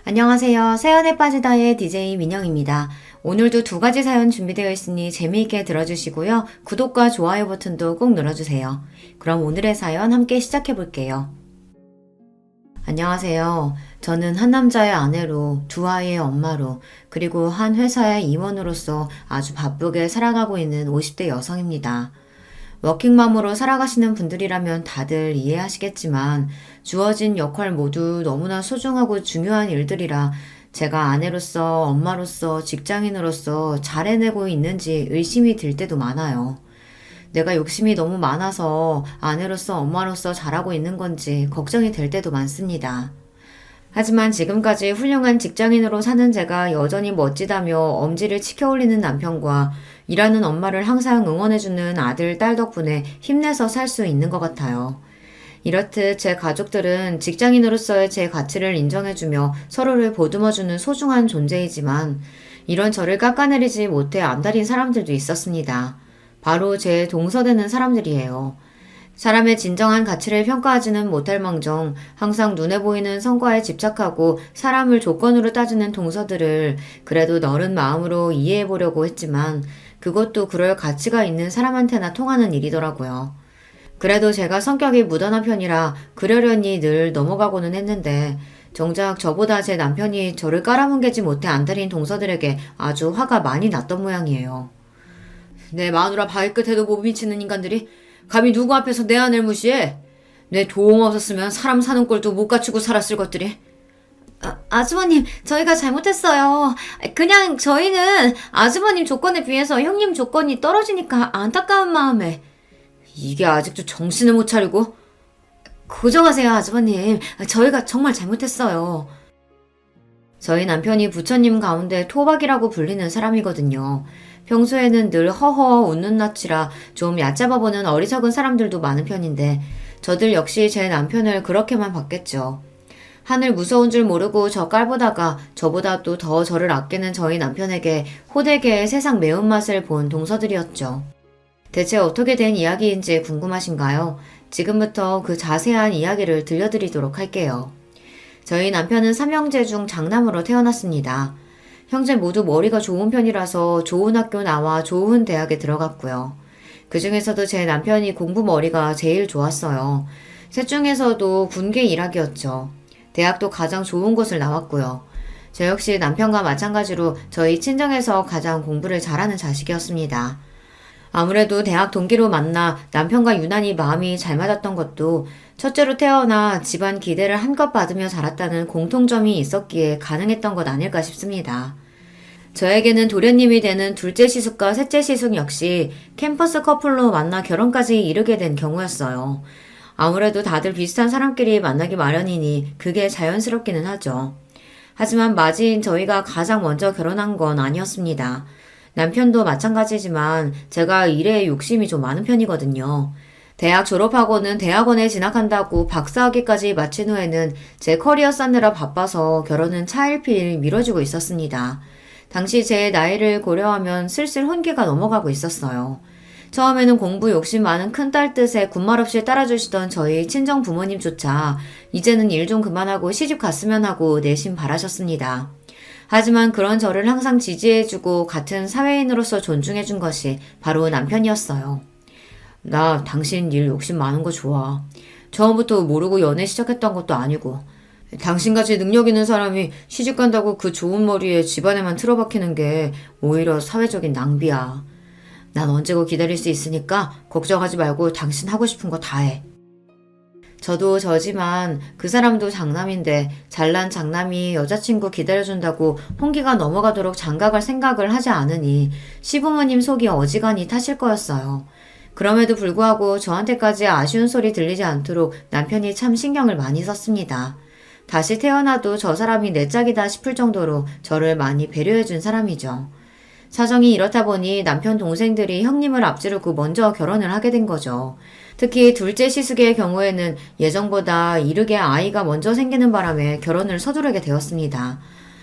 안녕하세요. 사연에 빠지다의 DJ 민영입니다. 오늘도 두 가지 사연 준비되어 있으니 재미있게 들어주시고요. 구독과 좋아요 버튼도 꼭 눌러주세요. 그럼 오늘의 사연 함께 시작해 볼게요. 안녕하세요. 저는 한 남자의 아내로, 두 아이의 엄마로, 그리고 한 회사의 임원으로서 아주 바쁘게 살아가고 있는 50대 여성입니다. 워킹맘으로 살아가시는 분들이라면 다들 이해하시겠지만 주어진 역할 모두 너무나 소중하고 중요한 일들이라 제가 아내로서, 엄마로서, 직장인으로서 잘 해내고 있는지 의심이 들 때도 많아요. 내가 욕심이 너무 많아서 아내로서, 엄마로서 잘하고 있는 건지 걱정이 될 때도 많습니다. 하지만 지금까지 훌륭한 직장인으로 사는 제가 여전히 멋지다며 엄지를 치켜올리는 남편과 일하는 엄마를 항상 응원해주는 아들, 딸 덕분에 힘내서 살 수 있는 것 같아요. 이렇듯 제 가족들은 직장인으로서의 제 가치를 인정해주며 서로를 보듬어주는 소중한 존재이지만 이런 저를 깎아내리지 못해 안달인 사람들도 있었습니다. 바로 제 동서되는 사람들이에요. 사람의 진정한 가치를 평가하지는 못할 망정 항상 눈에 보이는 성과에 집착하고 사람을 조건으로 따지는 동서들을 그래도 너른 마음으로 이해해 보려고 했지만 그것도 그럴 가치가 있는 사람한테나 통하는 일이더라고요. 그래도 제가 성격이 무던한 편이라 그러려니 늘 넘어가고는 했는데 정작 저보다 제 남편이 저를 깔아뭉개지 못해 안달인 동서들에게 아주 화가 많이 났던 모양이에요. 내 마누라 발끝에도 못 미치는 인간들이 감히 누구 앞에서 내 아내를 무시해? 내 도움 없었으면 사람 사는 꼴도 못 갖추고 살았을 것들이. 아주버님, 저희가 잘못했어요. 그냥 저희는 아주버님 조건에 비해서 형님 조건이 떨어지니까 안타까운 마음에. 이게 아직도 정신을 못 차리고? 고정하세요, 아주버님. 저희가 정말 잘못했어요. 저희 남편이 부처님 가운데 토박이라고 불리는 사람이거든요. 평소에는 늘 허허 웃는 낯이라 좀 얕잡아 보는 어리석은 사람들도 많은 편인데 저들 역시 제 남편을 그렇게만 봤겠죠. 하늘 무서운 줄 모르고 저 깔보다가 저보다 또 더 저를 아끼는 저희 남편에게 호되게 세상 매운맛을 본 동서들이었죠. 대체 어떻게 된 이야기인지 궁금하신가요? 지금부터 그 자세한 이야기를 들려드리도록 할게요. 저희 남편은 삼형제 중 장남으로 태어났습니다. 형제 모두 머리가 좋은 편이라서 좋은 학교 나와 좋은 대학에 들어갔고요. 그 중에서도 제 남편이 공부 머리가 제일 좋았어요. 셋 중에서도 군계 일학이었죠. 대학도 가장 좋은 곳을 나왔고요. 저 역시 남편과 마찬가지로 저희 친정에서 가장 공부를 잘하는 자식이었습니다. 아무래도 대학 동기로 만나 남편과 유난히 마음이 잘 맞았던 것도 첫째로 태어나 집안 기대를 한껏 받으며 자랐다는 공통점이 있었기에 가능했던 것 아닐까 싶습니다. 저에게는 도련님이 되는 둘째 시숙과 셋째 시숙 역시 캠퍼스 커플로 만나 결혼까지 이르게 된 경우였어요. 아무래도 다들 비슷한 사람끼리 만나기 마련이니 그게 자연스럽기는 하죠. 하지만 맞이인 저희가 가장 먼저 결혼한 건 아니었습니다. 남편도 마찬가지지만 제가 일에 욕심이 좀 많은 편이거든요. 대학 졸업하고는 대학원에 진학한다고 박사학위까지 마친 후에는 제 커리어 쌓느라 바빠서 결혼은 차일피일 미뤄지고 있었습니다. 당시 제 나이를 고려하면 슬슬 혼기가 넘어가고 있었어요. 처음에는 공부 욕심 많은 큰딸 뜻에 군말 없이 따라주시던 저희 친정 부모님조차 이제는 일 좀 그만하고 시집 갔으면 하고 내심 바라셨습니다. 하지만 그런 저를 항상 지지해주고 같은 사회인으로서 존중해준 것이 바로 남편이었어요. 나 당신 일 욕심 많은 거 좋아. 처음부터 모르고 연애 시작했던 것도 아니고 당신같이 능력 있는 사람이 시집 간다고 그 좋은 머리에 집안에만 틀어박히는 게 오히려 사회적인 낭비야. 난 언제고 기다릴 수 있으니까 걱정하지 말고 당신 하고 싶은 거 다 해. 저도 저지만 그 사람도 장남인데 잘난 장남이 여자친구 기다려준다고 홍기가 넘어가도록 장가갈 생각을 하지 않으니 시부모님 속이 어지간히 타실 거였어요. 그럼에도 불구하고 저한테까지 아쉬운 소리 들리지 않도록 남편이 참 신경을 많이 썼습니다. 다시 태어나도 저 사람이 내 짝이다 싶을 정도로 저를 많이 배려해준 사람이죠. 사정이 이렇다 보니 남편 동생들이 형님을 앞지르고 먼저 결혼을 하게 된 거죠. 특히 둘째 시숙의 경우에는 예정보다 이르게 아이가 먼저 생기는 바람에 결혼을 서두르게 되었습니다.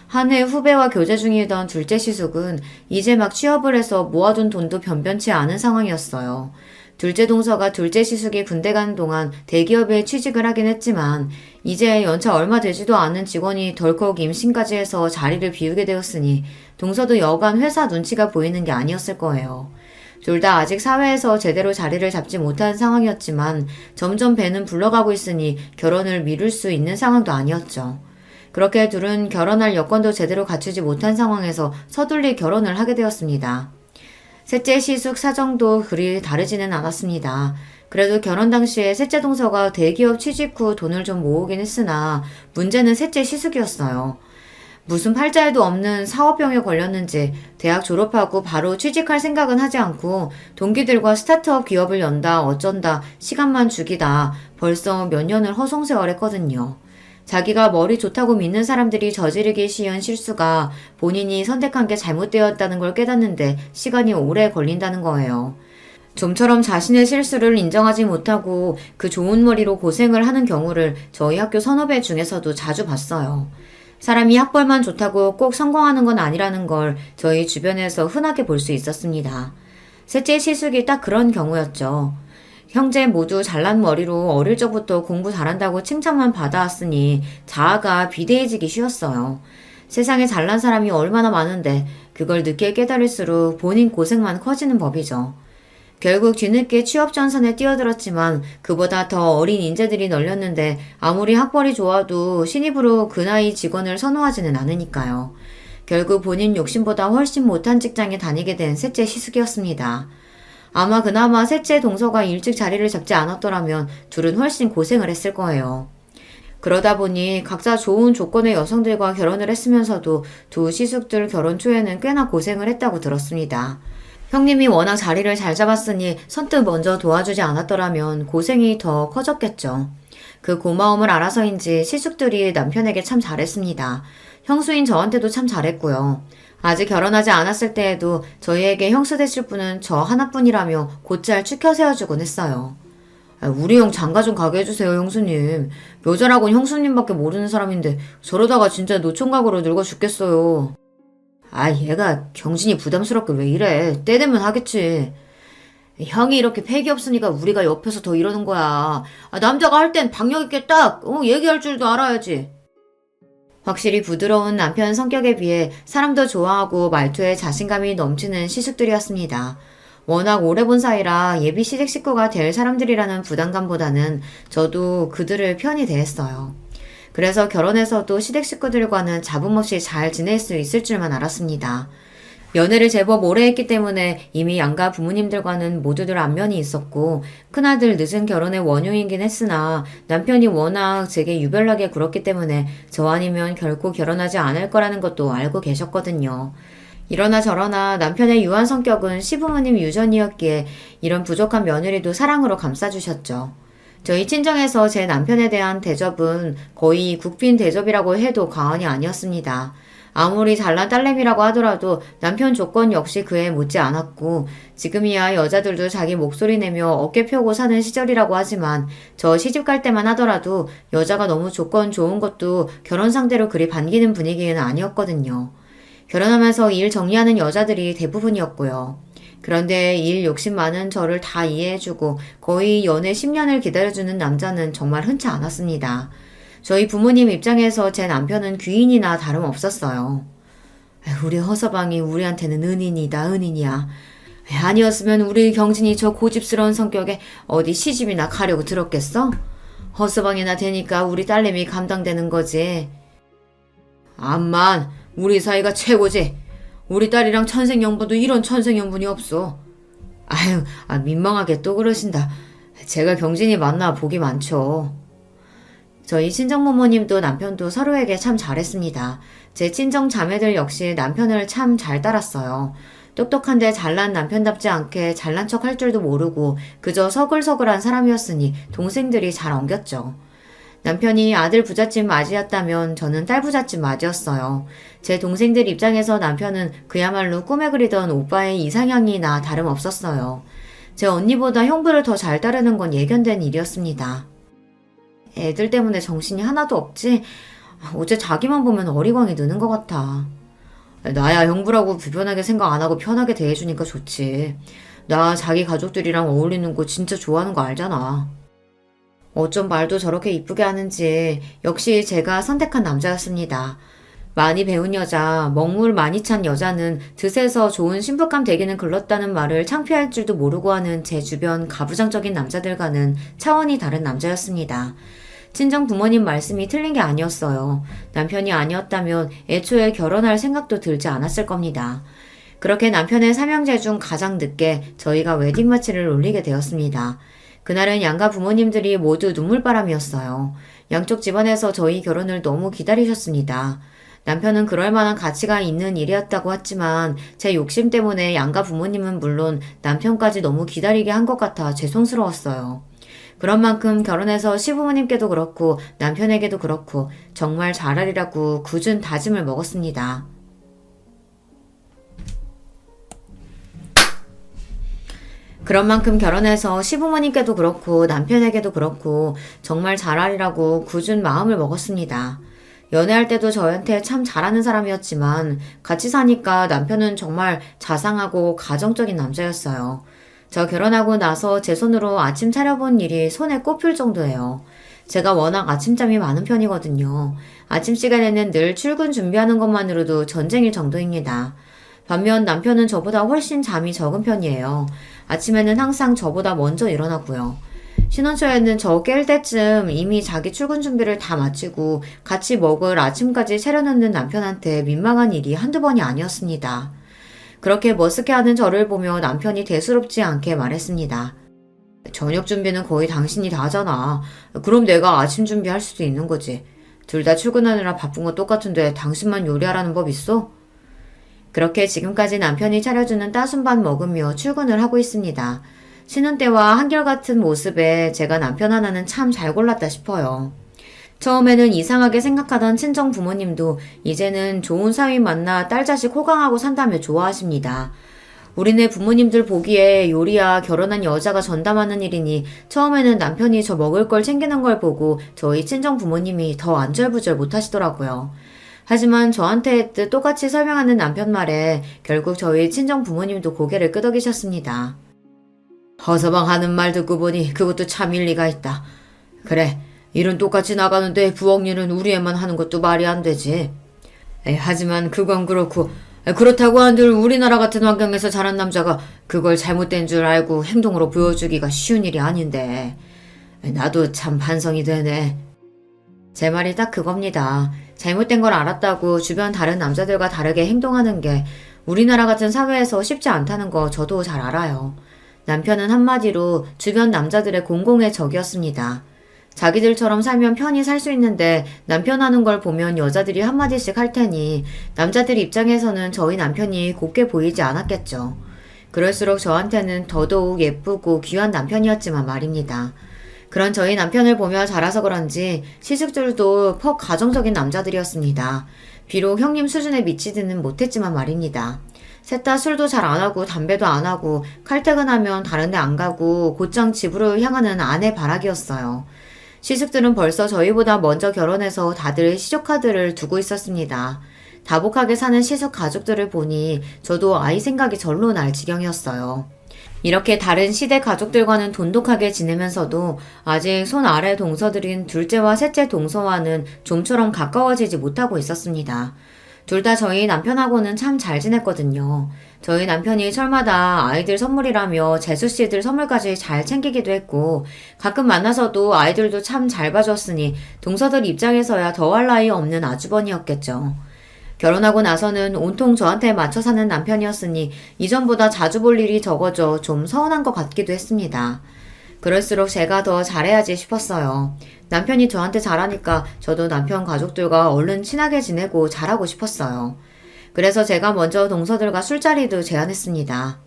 한 해 후배와 교제 중이던 둘째 시숙은 이제 막 취업을 해서 모아둔 돈도 변변치 않은 상황이었어요. 둘째 동서가 둘째 시숙이 군대 가는 동안 대기업에 취직을 하긴 했지만 이제 연차 얼마 되지도 않은 직원이 덜컥 임신까지 해서 자리를 비우게 되었으니 동서도 여간 회사 눈치가 보이는 게 아니었을 거예요. 둘 다 아직 사회에서 제대로 자리를 잡지 못한 상황이었지만 점점 배는 불러가고 있으니 결혼을 미룰 수 있는 상황도 아니었죠. 그렇게 둘은 결혼할 여건도 제대로 갖추지 못한 상황에서 서둘리 결혼을 하게 되었습니다. 셋째 시숙 사정도 그리 다르지는 않았습니다. 그래도 결혼 당시에 셋째 동서가 대기업 취직 후 돈을 좀 모으긴 했으나 문제는 셋째 시숙이었어요. 무슨 팔자에도 없는 사업병에 걸렸는지 대학 졸업하고 바로 취직할 생각은 하지 않고 동기들과 스타트업 기업을 연다 어쩐다 시간만 죽이다 벌써 몇 년을 허송세월했거든요. 자기가 머리 좋다고 믿는 사람들이 저지르기 쉬운 실수가 본인이 선택한 게 잘못되었다는 걸 깨닫는데 시간이 오래 걸린다는 거예요. 좀처럼 자신의 실수를 인정하지 못하고 그 좋은 머리로 고생을 하는 경우를 저희 학교 선후배 중에서도 자주 봤어요. 사람이 학벌만 좋다고 꼭 성공하는 건 아니라는 걸 저희 주변에서 흔하게 볼 수 있었습니다. 셋째 시숙이 딱 그런 경우였죠. 형제 모두 잘난 머리로 어릴 적부터 공부 잘한다고 칭찬만 받아왔으니 자아가 비대해지기 쉬웠어요. 세상에 잘난 사람이 얼마나 많은데 그걸 늦게 깨달을수록 본인 고생만 커지는 법이죠. 결국 뒤늦게 취업 전선에 뛰어들었지만 그보다 더 어린 인재들이 널렸는데 아무리 학벌이 좋아도 신입으로 그 나이 직원을 선호하지는 않으니까요. 결국 본인 욕심보다 훨씬 못한 직장에 다니게 된 셋째 시숙이었습니다. 아마 그나마 셋째 동서가 일찍 자리를 잡지 않았더라면 둘은 훨씬 고생을 했을 거예요. 그러다 보니 각자 좋은 조건의 여성들과 결혼을 했으면서도 두 시숙들 결혼 초에는 꽤나 고생을 했다고 들었습니다. 형님이 워낙 자리를 잘 잡았으니 선뜻 먼저 도와주지 않았더라면 고생이 더 커졌겠죠. 그 고마움을 알아서인지 시숙들이 남편에게 참 잘했습니다. 형수인 저한테도 참 잘했고요. 아직 결혼하지 않았을 때에도 저희에게 형수 되실 분은 저 하나뿐이라며 곧잘 추켜 세워주곤 했어요. 우리 형 장가 좀 가게 해주세요, 형수님. 여자라곤 형수님밖에 모르는 사람인데 저러다가 진짜 노총각으로 늙어 죽겠어요. 얘가 경진이 부담스럽게 왜 이래. 때 되면 하겠지. 형이 이렇게 패기 없으니까 우리가 옆에서 더 이러는 거야. 남자가 할 땐 박력 있게 딱 얘기할 줄도 알아야지. 확실히 부드러운 남편 성격에 비해 사람도 좋아하고 말투에 자신감이 넘치는 시숙들이었습니다. 워낙 오래 본 사이라 예비 시댁 식구가 될 사람들이라는 부담감보다는 저도 그들을 편히 대했어요. 그래서 결혼해서도 시댁 식구들과는 잡음 없이 잘 지낼 수 있을 줄만 알았습니다. 연애를 제법 오래 했기 때문에 이미 양가 부모님들과는 모두들 안면이 있었고 큰아들 늦은 결혼의 원흉이긴 했으나 남편이 워낙 제게 유별나게 굴었기 때문에 저 아니면 결코 결혼하지 않을 거라는 것도 알고 계셨거든요. 이러나 저러나 남편의 유한 성격은 시부모님 유전이었기에 이런 부족한 며느리도 사랑으로 감싸주셨죠. 저희 친정에서 제 남편에 대한 대접은 거의 국빈 대접이라고 해도 과언이 아니었습니다. 아무리 잘난 딸내미라고 하더라도 남편 조건 역시 그에 묻지 않았고 지금이야 여자들도 자기 목소리 내며 어깨 펴고 사는 시절이라고 하지만 저 시집갈 때만 하더라도 여자가 너무 조건 좋은 것도 결혼 상대로 그리 반기는 분위기는 아니었거든요. 결혼하면서 일 정리하는 여자들이 대부분이었고요. 그런데 일 욕심 많은 저를 다 이해해주고 거의 연애 10년을 기다려주는 남자는 정말 흔치 않았습니다. 저희 부모님 입장에서 제 남편은 귀인이나 다름없었어요. 우리 허서방이 우리한테는 은인이다 은인이야. 아니었으면 우리 경진이 저 고집스러운 성격에 어디 시집이나 가려고 들었겠어? 허서방이나 되니까 우리 딸내미 감당되는 거지. 암만 우리 사이가 최고지. 우리 딸이랑 천생연분도 이런 천생연분이 없어. 민망하게 또 그러신다. 제가 경진이 만나 복이 많죠. 저희 친정부모님도 남편도 서로에게 참 잘했습니다. 제 친정 자매들 역시 남편을 참 잘 따랐어요. 똑똑한데 잘난 남편답지 않게 잘난 척 할 줄도 모르고 그저 서글서글한 사람이었으니 동생들이 잘 엉겼죠. 남편이 아들 부잣집 맞이였다면 저는 딸 부잣집 맞이였어요. 제 동생들 입장에서 남편은 그야말로 꿈에 그리던 오빠의 이상형이나 다름없었어요. 제 언니보다 형부를 더 잘 따르는 건 예견된 일이었습니다. 애들 때문에 정신이 하나도 없지? 어째 자기만 보면 어리광이 느는 것 같아. 나야 형부라고 불편하게 생각 안 하고 편하게 대해주니까 좋지. 나 자기 가족들이랑 어울리는 거 진짜 좋아하는 거 알잖아. 어쩜 말도 저렇게 이쁘게 하는지 역시 제가 선택한 남자였습니다. 많이 배운 여자, 먹물 많이 찬 여자는 드세서 좋은 신부감 되기는 글렀다는 말을 창피할 줄도 모르고 하는 제 주변 가부장적인 남자들과는 차원이 다른 남자였습니다. 친정 부모님 말씀이 틀린 게 아니었어요. 남편이 아니었다면 애초에 결혼할 생각도 들지 않았을 겁니다. 그렇게 남편의 삼형제 중 가장 늦게 저희가 웨딩마치를 올리게 되었습니다. 그날은 양가 부모님들이 모두 눈물바람이었어요. 양쪽 집안에서 저희 결혼을 너무 기다리셨습니다. 남편은 그럴 만한 가치가 있는 일이었다고 했지만 제 욕심 때문에 양가 부모님은 물론 남편까지 너무 기다리게 한 것 같아 죄송스러웠어요. 그런 만큼 결혼해서 시부모님께도 그렇고 남편에게도 그렇고 정말 잘하리라고 굳은 다짐을 먹었습니다. 그런 만큼 결혼해서 시부모님께도 그렇고 남편에게도 그렇고 정말 잘하리라고 굳은 마음을 먹었습니다. 연애할 때도 저한테 참 잘하는 사람이었지만 같이 사니까 남편은 정말 자상하고 가정적인 남자였어요. 저 결혼하고 나서 제 손으로 아침 차려본 일이 손에 꼽힐 정도예요. 제가 워낙 아침잠이 많은 편이거든요. 아침 시간에는 늘 출근 준비하는 것만으로도 전쟁일 정도입니다. 반면 남편은 저보다 훨씬 잠이 적은 편이에요. 아침에는 항상 저보다 먼저 일어나고요. 신혼 초에는 저 깰 때쯤 이미 자기 출근 준비를 다 마치고 같이 먹을 아침까지 차려놓는 남편한테 민망한 일이 한두 번이 아니었습니다. 그렇게 머쓱해하는 저를 보며 남편이 대수롭지 않게 말했습니다. 저녁 준비는 거의 당신이 다 하잖아. 그럼 내가 아침 준비할 수도 있는 거지. 둘 다 출근하느라 바쁜 거 똑같은데 당신만 요리하라는 법 있어? 그렇게 지금까지 남편이 차려주는 따순밥 먹으며 출근을 하고 있습니다. 신혼 때와 한결같은 모습에 제가 남편 하나는 참 잘 골랐다 싶어요. 처음에는 이상하게 생각하던 친정 부모님도 이제는 좋은 사위 만나 딸 자식 호강하고 산다며 좋아하십니다. 우리네 부모님들 보기에 요리야 결혼한 여자가 전담하는 일이니 처음에는 남편이 저 먹을 걸 챙기는 걸 보고 저희 친정 부모님이 더 안절부절 못하시더라고요. 하지만 저한테 똑같이 설명하는 남편 말에 결국 저희 친정 부모님도 고개를 끄덕이셨습니다. 허서방 하는 말 듣고 보니 그것도 참 일리가 있다. 그래, 일은 똑같이 나가는데 부엌 일은 우리 애만 하는 것도 말이 안 되지. 하지만 그건 그렇고 그렇다고 한들 우리나라 같은 환경에서 자란 남자가 그걸 잘못된 줄 알고 행동으로 보여주기가 쉬운 일이 아닌데. 나도 참 반성이 되네. 제 말이 딱 그겁니다. 잘못된 걸 알았다고 주변 다른 남자들과 다르게 행동하는 게 우리나라 같은 사회에서 쉽지 않다는 거 저도 잘 알아요. 남편은 한마디로 주변 남자들의 공공의 적이었습니다. 자기들처럼 살면 편히 살 수 있는데 남편 하는 걸 보면 여자들이 한마디씩 할 테니 남자들 입장에서는 저희 남편이 곱게 보이지 않았겠죠. 그럴수록 저한테는 더더욱 예쁘고 귀한 남편이었지만 말입니다. 그런 저희 남편을 보며 자라서 그런지 시숙들도 퍽 가정적인 남자들이었습니다. 비록 형님 수준에 미치지는 못했지만 말입니다. 셋 다 술도 잘 안 하고 담배도 안 하고 칼퇴근하면 다른 데 안 가고 곧장 집으로 향하는 아내 바라기였어요. 시숙들은 벌써 저희보다 먼저 결혼해서 다들 시조카드를 두고 있었습니다. 다복하게 사는 시숙 가족들을 보니 저도 아이 생각이 절로 날 지경이었어요. 이렇게 다른 시대 가족들과는 돈독하게 지내면서도 아직 손 아래 동서들인 둘째와 셋째 동서와는 좀처럼 가까워지지 못하고 있었습니다. 둘 다 저희 남편하고는 참 잘 지냈거든요. 저희 남편이 철마다 아이들 선물이라며 재수씨들 선물까지 잘 챙기기도 했고 가끔 만나서도 아이들도 참 잘 봐줬으니 동서들 입장에서야 더할 나위 없는 아주버니였겠죠. 결혼하고 나서는 온통 저한테 맞춰 사는 남편이었으니 이전보다 자주 볼 일이 적어져 좀 서운한 것 같기도 했습니다. 그럴수록 제가 더 잘해야지 싶었어요. 남편이 저한테 잘하니까 저도 남편 가족들과 얼른 친하게 지내고 잘하고 싶었어요. 그래서 제가 먼저 동서들과 술자리도 제안했습니다.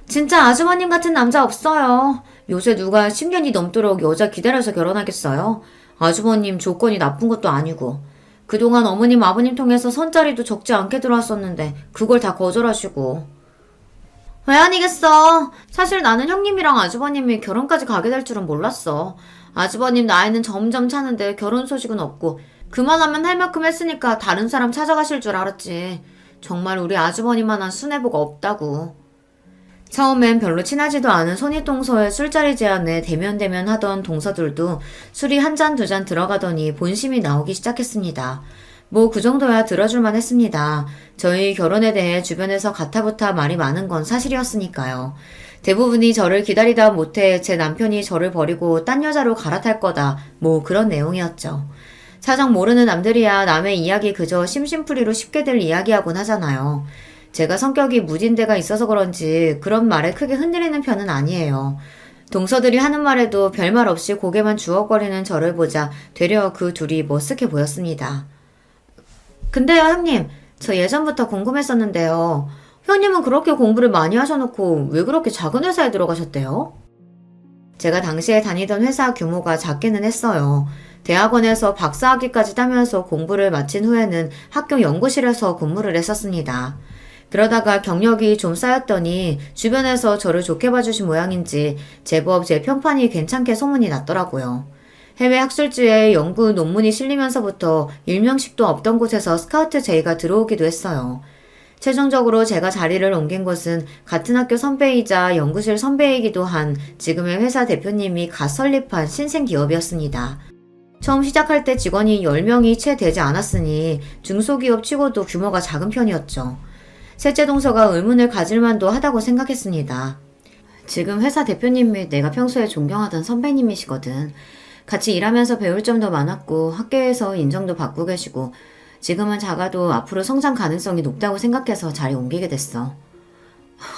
진짜 아주버님 같은 남자 없어요. 요새 누가 10년이 넘도록 여자 기다려서 결혼하겠어요? 아주버님 조건이 나쁜 것도 아니고. 그동안 어머님 아버님 통해서 선자리도 적지 않게 들어왔었는데 그걸 다 거절하시고. 왜 아니겠어. 사실 나는 형님이랑 아주버님이 결혼까지 가게 될 줄은 몰랐어. 아주버님 나이는 점점 차는데 결혼 소식은 없고 그만하면 할 만큼 했으니까 다른 사람 찾아가실 줄 알았지. 정말 우리 아주버님만한 순애보가 없다고. 처음엔 별로 친하지도 않은 손윗동서의 술자리 제안에 대면대면 하던 동서들도 술이 한 잔 두 잔 들어가더니 본심이 나오기 시작했습니다. 뭐 그 정도야 들어줄만 했습니다. 저희 결혼에 대해 주변에서 가타부타 말이 많은 건 사실이었으니까요. 대부분이 저를 기다리다 못해 제 남편이 저를 버리고 딴 여자로 갈아탈 거다. 뭐 그런 내용이었죠. 사정 모르는 남들이야 남의 이야기 그저 심심풀이로 쉽게들 이야기하곤 하잖아요. 제가 성격이 무딘데가 있어서 그런지 그런 말에 크게 흔들리는 편은 아니에요. 동서들이 하는 말에도 별말 없이 고개만 주걱거리는 저를 보자 되려 그 둘이 머쓱해 보였습니다. 근데요, 형님. 저 예전부터 궁금했었는데요. 형님은 그렇게 공부를 많이 하셔놓고 왜 그렇게 작은 회사에 들어가셨대요? 제가 당시에 다니던 회사 규모가 작기는 했어요. 대학원에서 박사학위까지 따면서 공부를 마친 후에는 학교 연구실에서 근무를 했었습니다. 그러다가 경력이 좀 쌓였더니 주변에서 저를 좋게 봐주신 모양인지 제법 제 평판이 괜찮게 소문이 났더라고요. 해외 학술지에 연구 논문이 실리면서부터 일명식도 없던 곳에서 스카우트 제의가 들어오기도 했어요. 최종적으로 제가 자리를 옮긴 곳은 같은 학교 선배이자 연구실 선배이기도 한 지금의 회사 대표님이 갓 설립한 신생기업이었습니다. 처음 시작할 때 직원이 10명이 채 되지 않았으니 중소기업 치고도 규모가 작은 편이었죠. 셋째 동서가 의문을 가질 만도 하다고 생각했습니다. 지금 회사 대표님이 내가 평소에 존경하던 선배님이시거든. 같이 일하면서 배울 점도 많았고 학교에서 인정도 받고 계시고 지금은 작아도 앞으로 성장 가능성이 높다고 생각해서 자리 옮기게 됐어.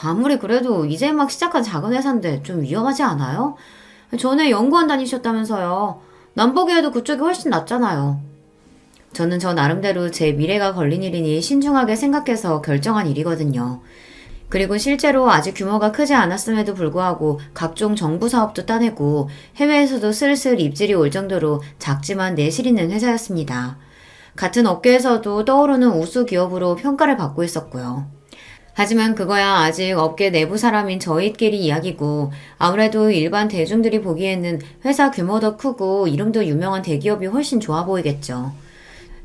아무리 그래도 이제 막 시작한 작은 회사인데 좀 위험하지 않아요? 전에 연구원 다니셨다면서요. 남 보기에도 그쪽이 훨씬 낫잖아요. 저는 저 나름대로 제 미래가 걸린 일이니 신중하게 생각해서 결정한 일이거든요. 그리고 실제로 아직 규모가 크지 않았음에도 불구하고 각종 정부 사업도 따내고 해외에서도 슬슬 입질이 올 정도로 작지만 내실 있는 회사였습니다. 같은 업계에서도 떠오르는 우수 기업으로 평가를 받고 있었고요. 하지만 그거야 아직 업계 내부 사람인 저희끼리 이야기고 아무래도 일반 대중들이 보기에는 회사 규모도 크고 이름도 유명한 대기업이 훨씬 좋아 보이겠죠.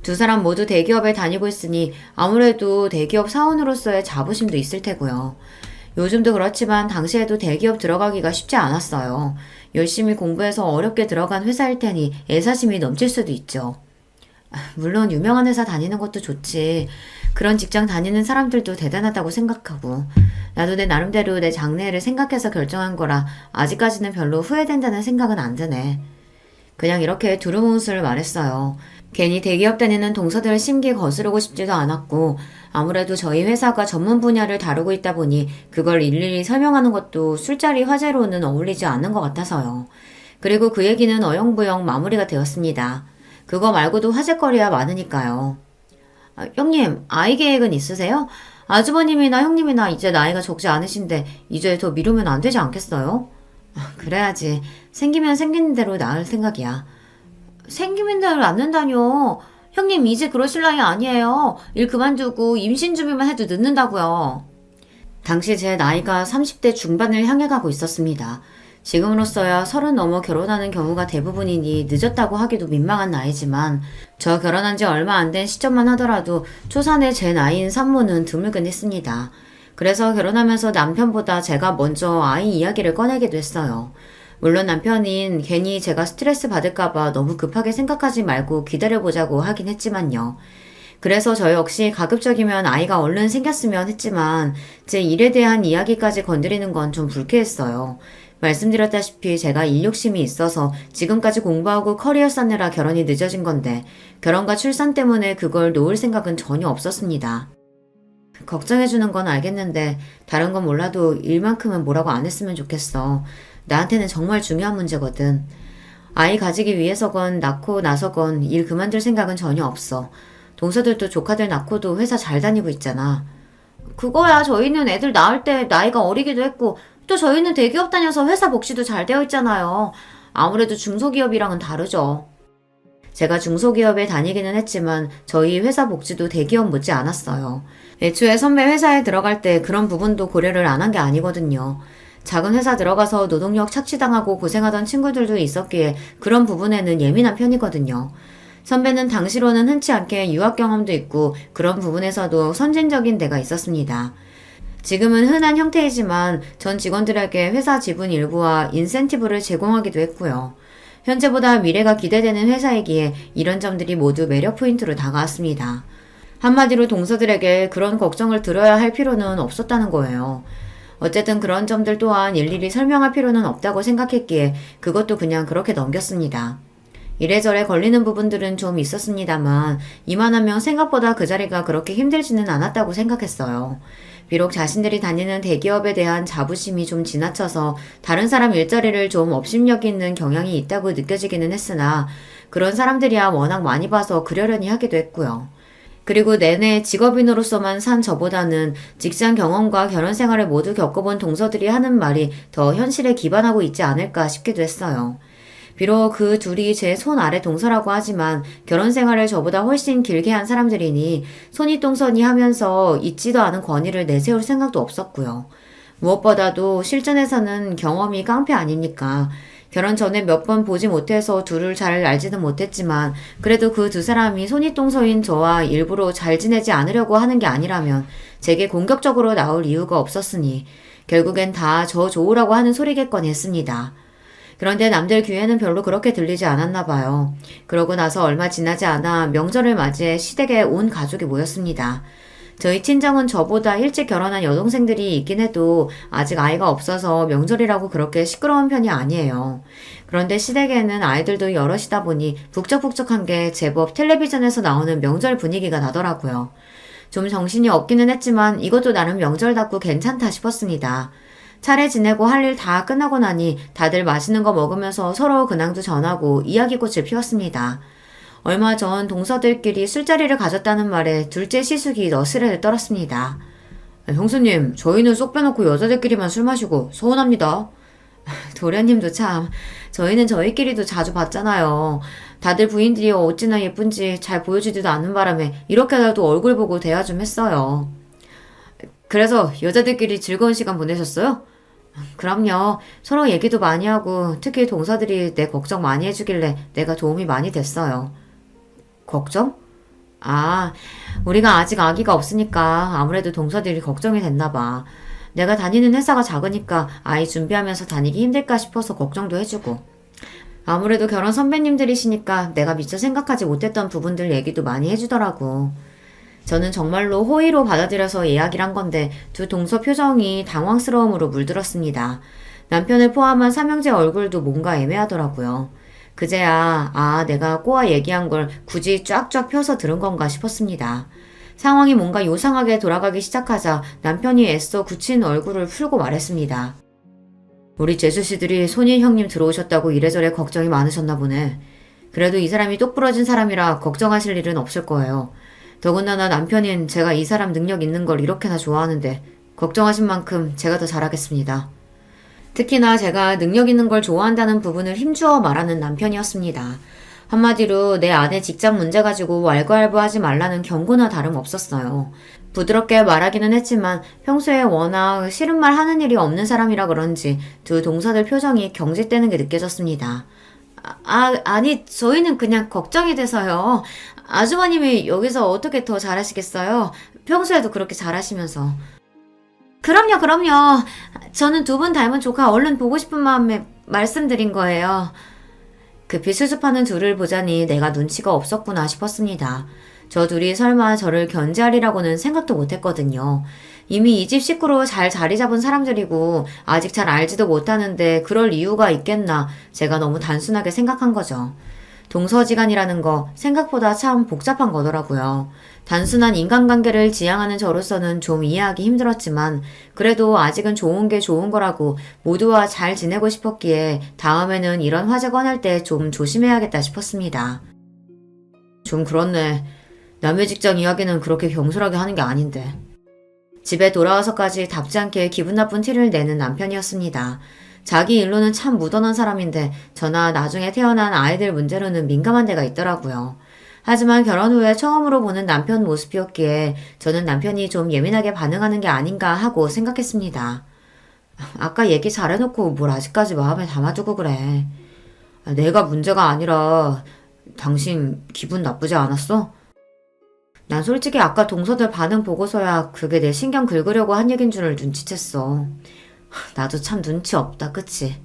두 사람 모두 대기업에 다니고 있으니 아무래도 대기업 사원으로서의 자부심도 있을 테고요. 요즘도 그렇지만 당시에도 대기업 들어가기가 쉽지 않았어요. 열심히 공부해서 어렵게 들어간 회사일 테니 애사심이 넘칠 수도 있죠. 물론 유명한 회사 다니는 것도 좋지. 그런 직장 다니는 사람들도 대단하다고 생각하고 나도 내 나름대로 내 장래를 생각해서 결정한 거라 아직까지는 별로 후회된다는 생각은 안 드네. 그냥 이렇게 두루뭉술 말했어요. 괜히 대기업 다니는 동서들 심기 거스르고 싶지도 않았고 아무래도 저희 회사가 전문 분야를 다루고 있다 보니 그걸 일일이 설명하는 것도 술자리 화제로는 어울리지 않는 것 같아서요. 그리고 그 얘기는 어영부영 마무리가 되었습니다. 그거 말고도 화제거리야 많으니까요. 형님, 아이 계획은 있으세요? 아주버님이나 형님이나 이제 나이가 적지 않으신데 이제 더 미루면 안 되지 않겠어요? 그래야지. 생기면 생기는 대로 낳을 생각이야. 생기는 대로 낳는다뇨. 형님 이제 그러실 나이 아니에요. 일 그만두고 임신 준비만 해도 늦는다고요. 당시 제 나이가 30대 중반을 향해 가고 있었습니다. 지금으로서야 30 넘어 결혼하는 경우가 대부분이니 늦었다고 하기도 민망한 나이지만 저 결혼한 지 얼마 안 된 시점만 하더라도 초산의 제 나이인 산모는 드물긴 했습니다. 그래서 결혼하면서 남편보다 제가 먼저 아이 이야기를 꺼내기도 했어요. 물론 남편인 괜히 제가 스트레스 받을까봐 너무 급하게 생각하지 말고 기다려보자고 하긴 했지만요. 그래서 저 역시 가급적이면 아이가 얼른 생겼으면 했지만 제 일에 대한 이야기까지 건드리는 건 좀 불쾌했어요. 말씀드렸다시피 제가 일 욕심이 있어서 지금까지 공부하고 커리어 쌓느라 결혼이 늦어진 건데 결혼과 출산 때문에 그걸 놓을 생각은 전혀 없었습니다. 걱정해주는 건 알겠는데 다른 건 몰라도 일만큼은 뭐라고 안 했으면 좋겠어. 나한테는 정말 중요한 문제거든. 아이 가지기 위해서건 낳고 나서건 일 그만둘 생각은 전혀 없어. 동서들도 조카들 낳고도 회사 잘 다니고 있잖아. 그거야 저희는 애들 낳을 때 나이가 어리기도 했고 또 저희는 대기업 다녀서 회사 복지도 잘 되어 있잖아요. 아무래도 중소기업이랑은 다르죠. 제가 중소기업에 다니기는 했지만 저희 회사 복지도 대기업 못지 않았어요. 애초에 선배 회사에 들어갈 때 그런 부분도 고려를 안 한 게 아니거든요. 작은 회사 들어가서 노동력 착취당하고 고생하던 친구들도 있었기에 그런 부분에는 예민한 편이거든요. 선배는 당시로는 흔치 않게 유학 경험도 있고 그런 부분에서도 선진적인 데가 있었습니다. 지금은 흔한 형태이지만 전 직원들에게 회사 지분 일부와 인센티브를 제공하기도 했고요. 현재보다 미래가 기대되는 회사이기에 이런 점들이 모두 매력 포인트로 다가왔습니다. 한마디로 동서들에게 그런 걱정을 들어야 할 필요는 없었다는 거예요. 어쨌든 그런 점들 또한 일일이 설명할 필요는 없다고 생각했기에 그것도 그냥 그렇게 넘겼습니다. 이래저래 걸리는 부분들은 좀 있었습니다만 이만하면 생각보다 그 자리가 그렇게 힘들지는 않았다고 생각했어요. 비록 자신들이 다니는 대기업에 대한 자부심이 좀 지나쳐서 다른 사람 일자리를 좀 업심여기 있는 경향이 있다고 느껴지기는 했으나 그런 사람들이야 워낙 많이 봐서 그러려니 하기도 했고요. 그리고 내내 직업인으로서만 산 저보다는 직장 경험과 결혼 생활을 모두 겪어본 동서들이 하는 말이 더 현실에 기반하고 있지 않을까 싶기도 했어요. 비록 그 둘이 제 손 아래 동서라고 하지만 결혼 생활을 저보다 훨씬 길게 한 사람들이니 손이 하면서 있지도 않은 권위를 내세울 생각도 없었고요. 무엇보다도 실전에서는 경험이 깡패 아닙니까? 결혼 전에 몇 번 보지 못해서 둘을 잘 알지는 못했지만 그래도 그 두 사람이 손이똥서인 저와 일부러 잘 지내지 않으려고 하는 게 아니라면 제게 공격적으로 나올 이유가 없었으니 결국엔 다 저 좋으라고 하는 소리겠거니 했습니다. 그런데 남들 귀에는 별로 그렇게 들리지 않았나 봐요. 그러고 나서 얼마 지나지 않아 명절을 맞이해 시댁에 온 가족이 모였습니다. 저희 친정은 저보다 일찍 결혼한 여동생들이 있긴 해도 아직 아이가 없어서 명절이라고 그렇게 시끄러운 편이 아니에요. 그런데 시댁에는 아이들도 여럿이다 보니 북적북적한 게 제법 텔레비전에서 나오는 명절 분위기가 나더라고요. 좀 정신이 없기는 했지만 이것도 나름 명절답고 괜찮다 싶었습니다. 차례 지내고 할 일 다 끝나고 나니 다들 맛있는 거 먹으면서 서로 근황도 전하고 이야기꽃을 피웠습니다. 얼마 전 동서들끼리 술자리를 가졌다는 말에 둘째 시숙이 너스레를 떨었습니다. 형수님, 저희는 쏙 빼놓고 여자들끼리만 술 마시고 서운합니다. 도련님도 참, 저희는 저희끼리도 자주 봤잖아요. 다들 부인들이 어찌나 예쁜지 잘 보여주지도 않는 바람에 이렇게라도 얼굴 보고 대화 좀 했어요. 그래서 여자들끼리 즐거운 시간 보내셨어요? 그럼요. 서로 얘기도 많이 하고 특히 동서들이 내 걱정 많이 해주길래 내가 도움이 많이 됐어요. 걱정? 아, 우리가 아직 아기가 없으니까 아무래도 동서들이 걱정이 됐나 봐. 내가 다니는 회사가 작으니까 아이 준비하면서 다니기 힘들까 싶어서 걱정도 해주고. 아무래도 결혼 선배님들이시니까 내가 미처 생각하지 못했던 부분들 얘기도 많이 해주더라고. 저는 정말로 호의로 받아들여서 이야기를 한 건데 두 동서 표정이 당황스러움으로 물들었습니다. 남편을 포함한 삼형제 얼굴도 뭔가 애매하더라고요. 그제야 내가 꼬아 얘기한 걸 굳이 쫙쫙 펴서 들은 건가 싶었습니다. 상황이 뭔가 요상하게 돌아가기 시작하자 남편이 애써 굳힌 얼굴을 풀고 말했습니다. 우리 재수씨들이 손일 형님 들어오셨다고 이래저래 걱정이 많으셨나 보네. 그래도 이 사람이 똑부러진 사람이라 걱정하실 일은 없을 거예요. 더군다나 남편인 제가 이 사람 능력 있는 걸 이렇게나 좋아하는데 걱정하신 만큼 제가 더 잘하겠습니다. 특히나 제가 능력 있는 걸 좋아한다는 부분을 힘주어 말하는 남편이었습니다. 한마디로 내 아내 직장 문제 가지고 왈가왈부하지 말라는 경고나 다름없었어요. 부드럽게 말하기는 했지만 평소에 워낙 싫은 말 하는 일이 없는 사람이라 그런지 두 동서들 표정이 경직되는 게 느껴졌습니다. 아니 저희는 그냥 걱정이 돼서요. 아주머님이 여기서 어떻게 더 잘하시겠어요? 평소에도 그렇게 잘하시면서. 그럼요. 저는 두 분 닮은 조카 얼른 보고 싶은 마음에 말씀드린 거예요. 급히 수습하는 둘을 보자니 내가 눈치가 없었구나 싶었습니다. 저 둘이 설마 저를 견제하리라고는 생각도 못했거든요. 이미 이 집 식구로 잘 자리 잡은 사람들이고 아직 잘 알지도 못하는데 그럴 이유가 있겠나 제가 너무 단순하게 생각한 거죠. 동서지간이라는 거 생각보다 참 복잡한 거더라고요. 단순한 인간관계를 지향하는 저로서는 좀 이해하기 힘들었지만 그래도 아직은 좋은 게 좋은 거라고 모두와 잘 지내고 싶었기에 다음에는 이런 화제 꺼낼 때 좀 조심해야겠다 싶었습니다. 좀 그렇네. 남의 직장 이야기는 그렇게 경솔하게 하는 게 아닌데. 집에 돌아와서까지 답지 않게 기분 나쁜 티를 내는 남편이었습니다. 자기 일로는 참 무던한 사람인데 저나 나중에 태어난 아이들 문제로는 민감한 데가 있더라고요. 하지만 결혼 후에 처음으로 보는 남편 모습이었기에 저는 남편이 좀 예민하게 반응하는 게 아닌가 하고 생각했습니다. 아까 얘기 잘해놓고 뭘 아직까지 마음에 담아두고 그래. 내가 문제가 아니라 당신 기분 나쁘지 않았어? 난 솔직히 아까 동서들 반응 보고서야 그게 내 신경 긁으려고 한 얘긴 줄을 눈치챘어. 나도 참 눈치 없다, 그치?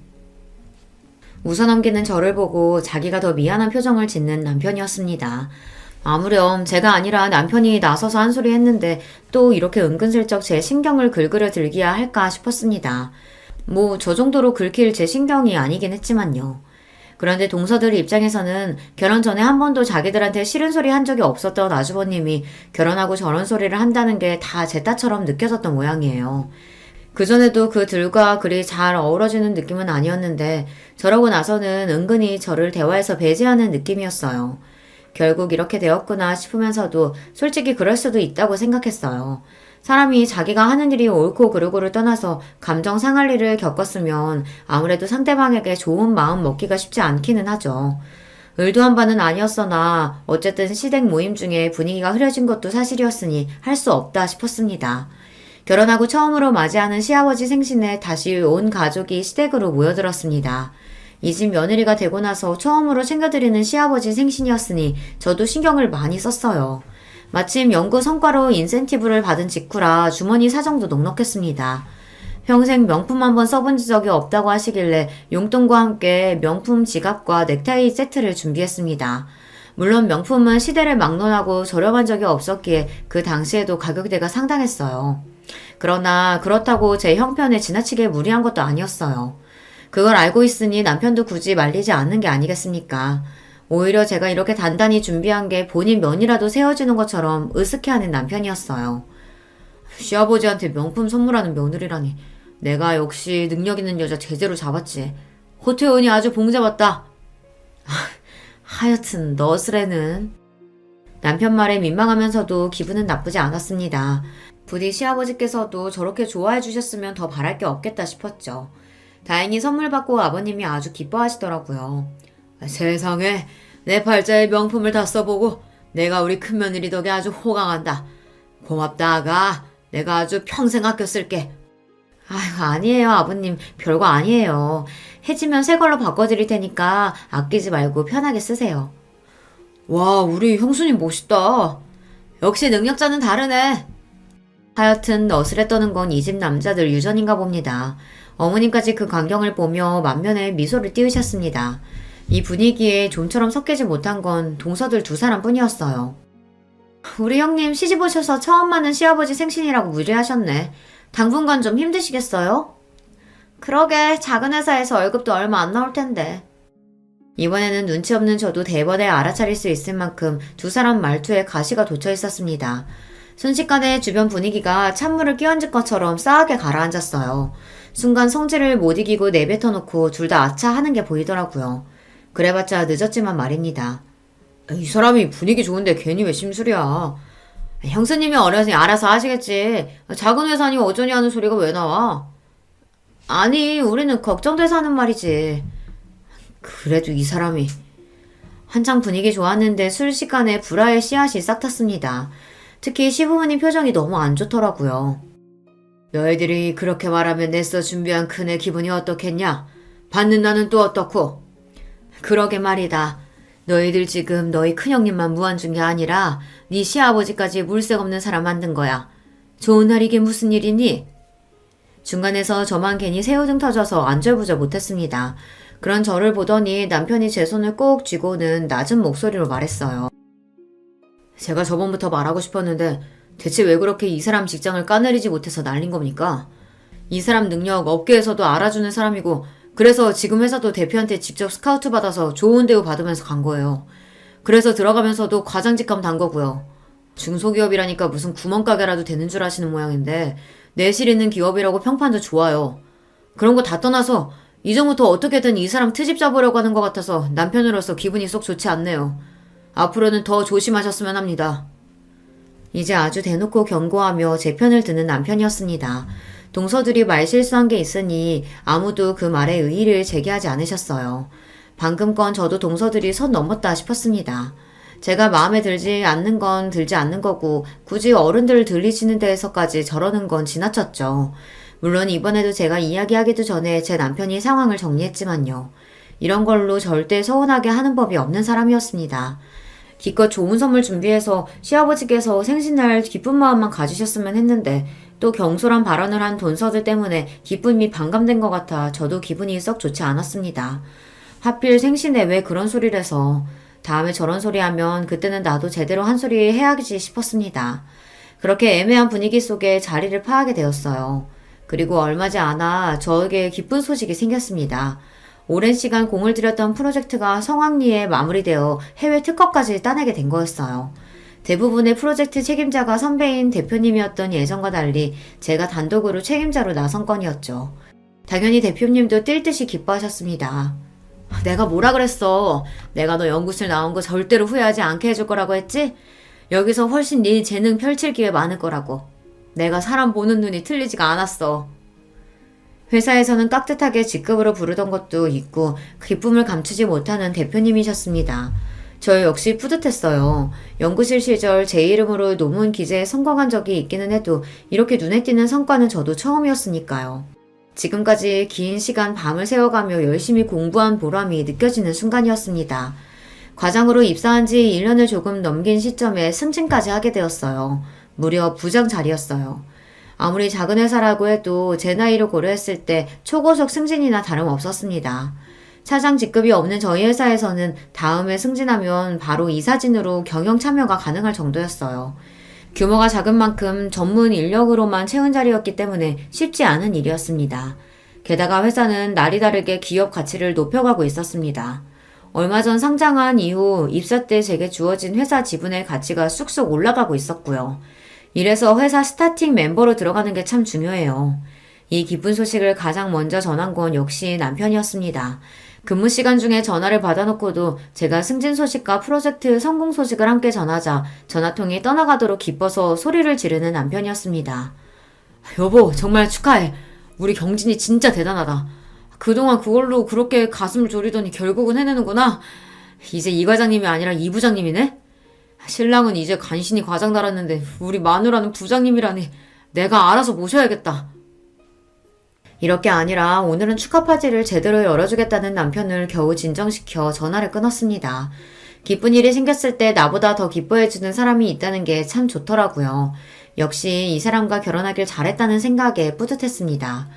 웃어넘기는 저를 보고 자기가 더 미안한 표정을 짓는 남편이었습니다. 아무렴 제가 아니라 남편이 나서서 한 소리 했는데 또 이렇게 은근슬쩍 제 신경을 긁으려 들기야 할까 싶었습니다. 뭐 저 정도로 긁힐 제 신경이 아니긴 했지만요. 그런데 동서들 입장에서는 결혼 전에 한 번도 자기들한테 싫은 소리 한 적이 없었던 아주버님이 결혼하고 저런 소리를 한다는 게 다 제 딸처럼 느껴졌던 모양이에요. 그전에도 그들과 그리 잘 어우러지는 느낌은 아니었는데 저러고 나서는 은근히 저를 대화에서 배제하는 느낌이었어요. 결국 이렇게 되었구나 싶으면서도 솔직히 그럴 수도 있다고 생각했어요. 사람이 자기가 하는 일이 옳고 그르고를 떠나서 감정 상할 일을 겪었으면 아무래도 상대방에게 좋은 마음 먹기가 쉽지 않기는 하죠. 의도한 바는 아니었으나 어쨌든 시댁 모임 중에 분위기가 흐려진 것도 사실이었으니 할 수 없다 싶었습니다. 결혼하고 처음으로 맞이하는 시아버지 생신에 다시 온 가족이 시댁으로 모여들었습니다. 이 집 며느리가 되고 나서 처음으로 챙겨드리는 시아버지 생신이었으니 저도 신경을 많이 썼어요. 마침 연구 성과로 인센티브를 받은 직후라 주머니 사정도 넉넉했습니다. 평생 명품 한번 써본 적이 없다고 하시길래 용돈과 함께 명품 지갑과 넥타이 세트를 준비했습니다. 물론 명품은 시대를 막론하고 저렴한 적이 없었기에 그 당시에도 가격대가 상당했어요. 그러나 그렇다고 제 형편에 지나치게 무리한 것도 아니었어요. 그걸 알고 있으니 남편도 굳이 말리지 않는 게 아니겠습니까? 오히려 제가 이렇게 단단히 준비한 게 본인 면이라도 세워주는 것처럼 으스케하는 남편이었어요. 시아버지한테 명품 선물하는 며느리라니. 내가 역시 능력 있는 여자 제대로 잡았지. 호태훈이 아주 봉잡았다. 하여튼 너스레는. 남편 말에 민망하면서도 기분은 나쁘지 않았습니다. 부디 시아버지께서도 저렇게 좋아해 주셨으면 더 바랄 게 없겠다 싶었죠. 다행히 선물 받고 아버님이 아주 기뻐하시더라고요. 세상에 내 팔자에 명품을 다 써보고 내가 우리 큰며느리 덕에 아주 호강한다. 고맙다 아가. 내가 아주 평생 아껴 쓸게. 아이고 아니에요 아버님. 별거 아니에요. 해지면 새 걸로 바꿔드릴 테니까 아끼지 말고 편하게 쓰세요. 와 우리 형수님 멋있다. 역시 능력자는 다르네. 하여튼 너스레 떠는 건 이 집 남자들 유전인가 봅니다. 어머님까지 그 광경을 보며 만면에 미소를 띄우셨습니다. 이 분위기에 좀처럼 섞이지 못한 건 동서들 두 사람뿐이었어요. 우리 형님 시집 오셔서 처음 맞는 시아버지 생신이라고 무리하셨네. 당분간 좀 힘드시겠어요? 그러게 작은 회사에서 월급도 얼마 안 나올 텐데. 이번에는 눈치 없는 저도 대번에 알아차릴 수 있을 만큼 두 사람 말투에 가시가 돋쳐 있었습니다. 순식간에 주변 분위기가 찬물을 끼얹은 것처럼 싸하게 가라앉았어요. 순간 성질을 못 이기고 내뱉어놓고 둘 다 아차 하는 게 보이더라고요. 그래봤자 늦었지만 말입니다. 이 사람이 분위기 좋은데 괜히 왜 심술이야. 형수님이 어려서니 알아서 하시겠지. 작은 회사니 어쩌니 하는 소리가 왜 나와? 아니 우리는 걱정돼서 하는 말이지. 그래도 이 사람이. 한창 분위기 좋았는데 순식간에 불화의 씨앗이 싹 탔습니다. 특히 시부모님 표정이 너무 안 좋더라고요. 너희들이 그렇게 말하면 내서 준비한 큰애 기분이 어떻겠냐? 받는 나는 또 어떻고? 그러게 말이다. 너희들 지금 너희 큰형님만 무안준 게 아니라 네 시아버지까지 물색 없는 사람 만든 거야. 좋은 날 이게 무슨 일이니? 중간에서 저만 괜히 새우등 터져서 안절부절 못했습니다. 그런 저를 보더니 남편이 제 손을 꼭 쥐고는 낮은 목소리로 말했어요. 제가 저번부터 말하고 싶었는데 대체 왜 그렇게 이 사람 직장을 까내리지 못해서 날린 겁니까? 이 사람 능력 업계에서도 알아주는 사람이고 그래서 지금 회사도 대표한테 직접 스카우트 받아서 좋은 대우 받으면서 간 거예요. 그래서 들어가면서도 과장직감 단 거고요. 중소기업이라니까 무슨 구멍가게라도 되는 줄 아시는 모양인데 내실 있는 기업이라고 평판도 좋아요. 그런 거 다 떠나서 이전부터 어떻게든 이 사람 트집 잡으려고 하는 것 같아서 남편으로서 기분이 쏙 좋지 않네요. 앞으로는 더 조심하셨으면 합니다. 이제 아주 대놓고 경고하며 제 편을 드는 남편이었습니다. 동서들이 말실수한 게 있으니 아무도 그 말에 의의를 제기하지 않으셨어요. 방금 건 저도 동서들이 선 넘었다 싶었습니다. 제가 마음에 들지 않는 건 들지 않는 거고 굳이 어른들 들리시는 데에서까지 저러는 건 지나쳤죠. 물론 이번에도 제가 이야기하기도 전에 제 남편이 상황을 정리했지만요. 이런 걸로 절대 서운하게 하는 법이 없는 사람이었습니다. 기껏 좋은 선물 준비해서 시아버지께서 생신날 기쁜 마음만 가지셨으면 했는데 또 경솔한 발언을 한 돈서들 때문에 기쁨이 반감된 것 같아 저도 기분이 썩 좋지 않았습니다. 하필 생신에 왜 그런 소리를 해서 다음에 저런 소리 하면 그때는 나도 제대로 한 소리 해야지 싶었습니다. 그렇게 애매한 분위기 속에 자리를 파하게 되었어요. 그리고 얼마지 않아 저에게 기쁜 소식이 생겼습니다. 오랜 시간 공을 들였던 프로젝트가 성황리에 마무리되어 해외 특허까지 따내게 된 거였어요. 대부분의 프로젝트 책임자가 선배인 대표님이었던 예전과 달리 제가 단독으로 책임자로 나선 건이었죠. 당연히 대표님도 뛸 듯이 기뻐하셨습니다. 내가 뭐라 그랬어. 내가 너 연구실 나온 거 절대로 후회하지 않게 해줄 거라고 했지? 여기서 훨씬 네 재능 펼칠 기회 많을 거라고. 내가 사람 보는 눈이 틀리지가 않았어. 회사에서는 깍듯하게 직급으로 부르던 것도 있고 기쁨을 감추지 못하는 대표님이셨습니다. 저 역시 뿌듯했어요. 연구실 시절 제 이름으로 논문 기재에 성공한 적이 있기는 해도 이렇게 눈에 띄는 성과는 저도 처음이었으니까요. 지금까지 긴 시간 밤을 새워가며 열심히 공부한 보람이 느껴지는 순간이었습니다. 과장으로 입사한 지 1년을 조금 넘긴 시점에 승진까지 하게 되었어요. 무려 부장 자리였어요. 아무리 작은 회사라고 해도 제 나이를 고려했을 때 초고속 승진이나 다름없었습니다. 차장 직급이 없는 저희 회사에서는 다음에 승진하면 바로 이사진으로 경영 참여가 가능할 정도였어요. 규모가 작은 만큼 전문 인력으로만 채운 자리였기 때문에 쉽지 않은 일이었습니다. 게다가 회사는 날이 다르게 기업 가치를 높여가고 있었습니다. 얼마 전 상장한 이후 입사 때 제게 주어진 회사 지분의 가치가 쑥쑥 올라가고 있었고요. 이래서 회사 스타팅 멤버로 들어가는 게 참 중요해요. 이 기쁜 소식을 가장 먼저 전한 건 역시 남편이었습니다. 근무 시간 중에 전화를 받아놓고도 제가 승진 소식과 프로젝트 성공 소식을 함께 전하자 전화통이 떠나가도록 기뻐서 소리를 지르는 남편이었습니다. 여보, 정말 축하해. 우리 경진이 진짜 대단하다. 그동안 그걸로 그렇게 가슴을 졸이더니 결국은 해내는구나. 이제 이 과장님이 아니라 이 부장님이네? 신랑은 이제 간신히 과장 달았는데 우리 마누라는 부장님이라니. 내가 알아서 모셔야겠다. 이렇게 아니라 오늘은 축하 파티를 제대로 열어주겠다는 남편을 겨우 진정시켜 전화를 끊었습니다. 기쁜 일이 생겼을 때 나보다 더 기뻐해주는 사람이 있다는 게 참 좋더라고요. 역시 이 사람과 결혼하길 잘했다는 생각에 뿌듯했습니다.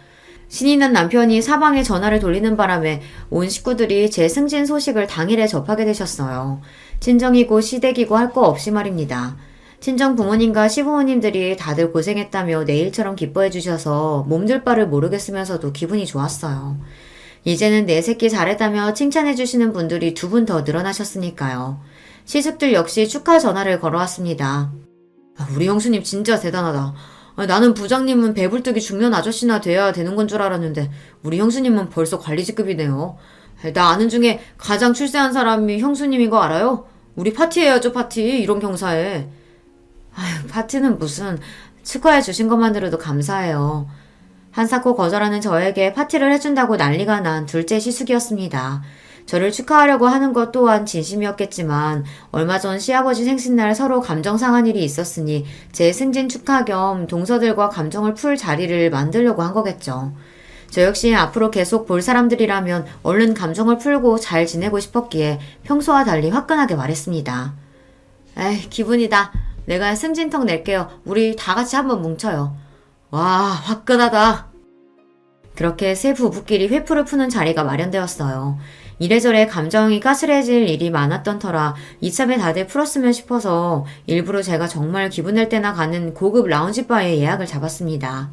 신이 난 남편이 사방에 전화를 돌리는 바람에 온 식구들이 제 승진 소식을 당일에 접하게 되셨어요. 친정이고 시댁이고 할 거 없이 말입니다. 친정 부모님과 시부모님들이 다들 고생했다며 내일처럼 기뻐해 주셔서 몸둘 바를 모르겠으면서도 기분이 좋았어요. 이제는 내 새끼 잘했다며 칭찬해 주시는 분들이 2분 더 늘어나셨으니까요. 시숙들 역시 축하 전화를 걸어왔습니다. 우리 형수님 진짜 대단하다. 나는 부장님은 배불뚝이 중년 아저씨나 돼야 되는 건 줄 알았는데 우리 형수님은 벌써 관리직급이네요. 나 아는 중에 가장 출세한 사람이 형수님인 거 알아요? 우리 파티해야죠, 파티. 이런 경사에. 아휴, 파티는 무슨. 축하해 주신 것만으로도 감사해요. 한사코 거절하는 저에게 파티를 해준다고 난리가 난 둘째 시숙이었습니다. 저를 축하하려고 하는 것 또한 진심이었겠지만 얼마 전 시아버지 생신날 서로 감정 상한 일이 있었으니 제 승진 축하 겸 동서들과 감정을 풀 자리를 만들려고 한 거겠죠. 저 역시 앞으로 계속 볼 사람들이라면 얼른 감정을 풀고 잘 지내고 싶었기에 평소와 달리 화끈하게 말했습니다. 에이, 기분이다. 내가 승진턱 낼게요. 우리 다 같이 한번 뭉쳐요. 와, 화끈하다. 그렇게 세 부부끼리 회풀을 푸는 자리가 마련되었어요. 이래저래 감정이 가스레질 일이 많았던 터라 이참에 다들 풀었으면 싶어서 일부러 제가 정말 기분 낼 때나 가는 고급 라운지바에 예약을 잡았습니다.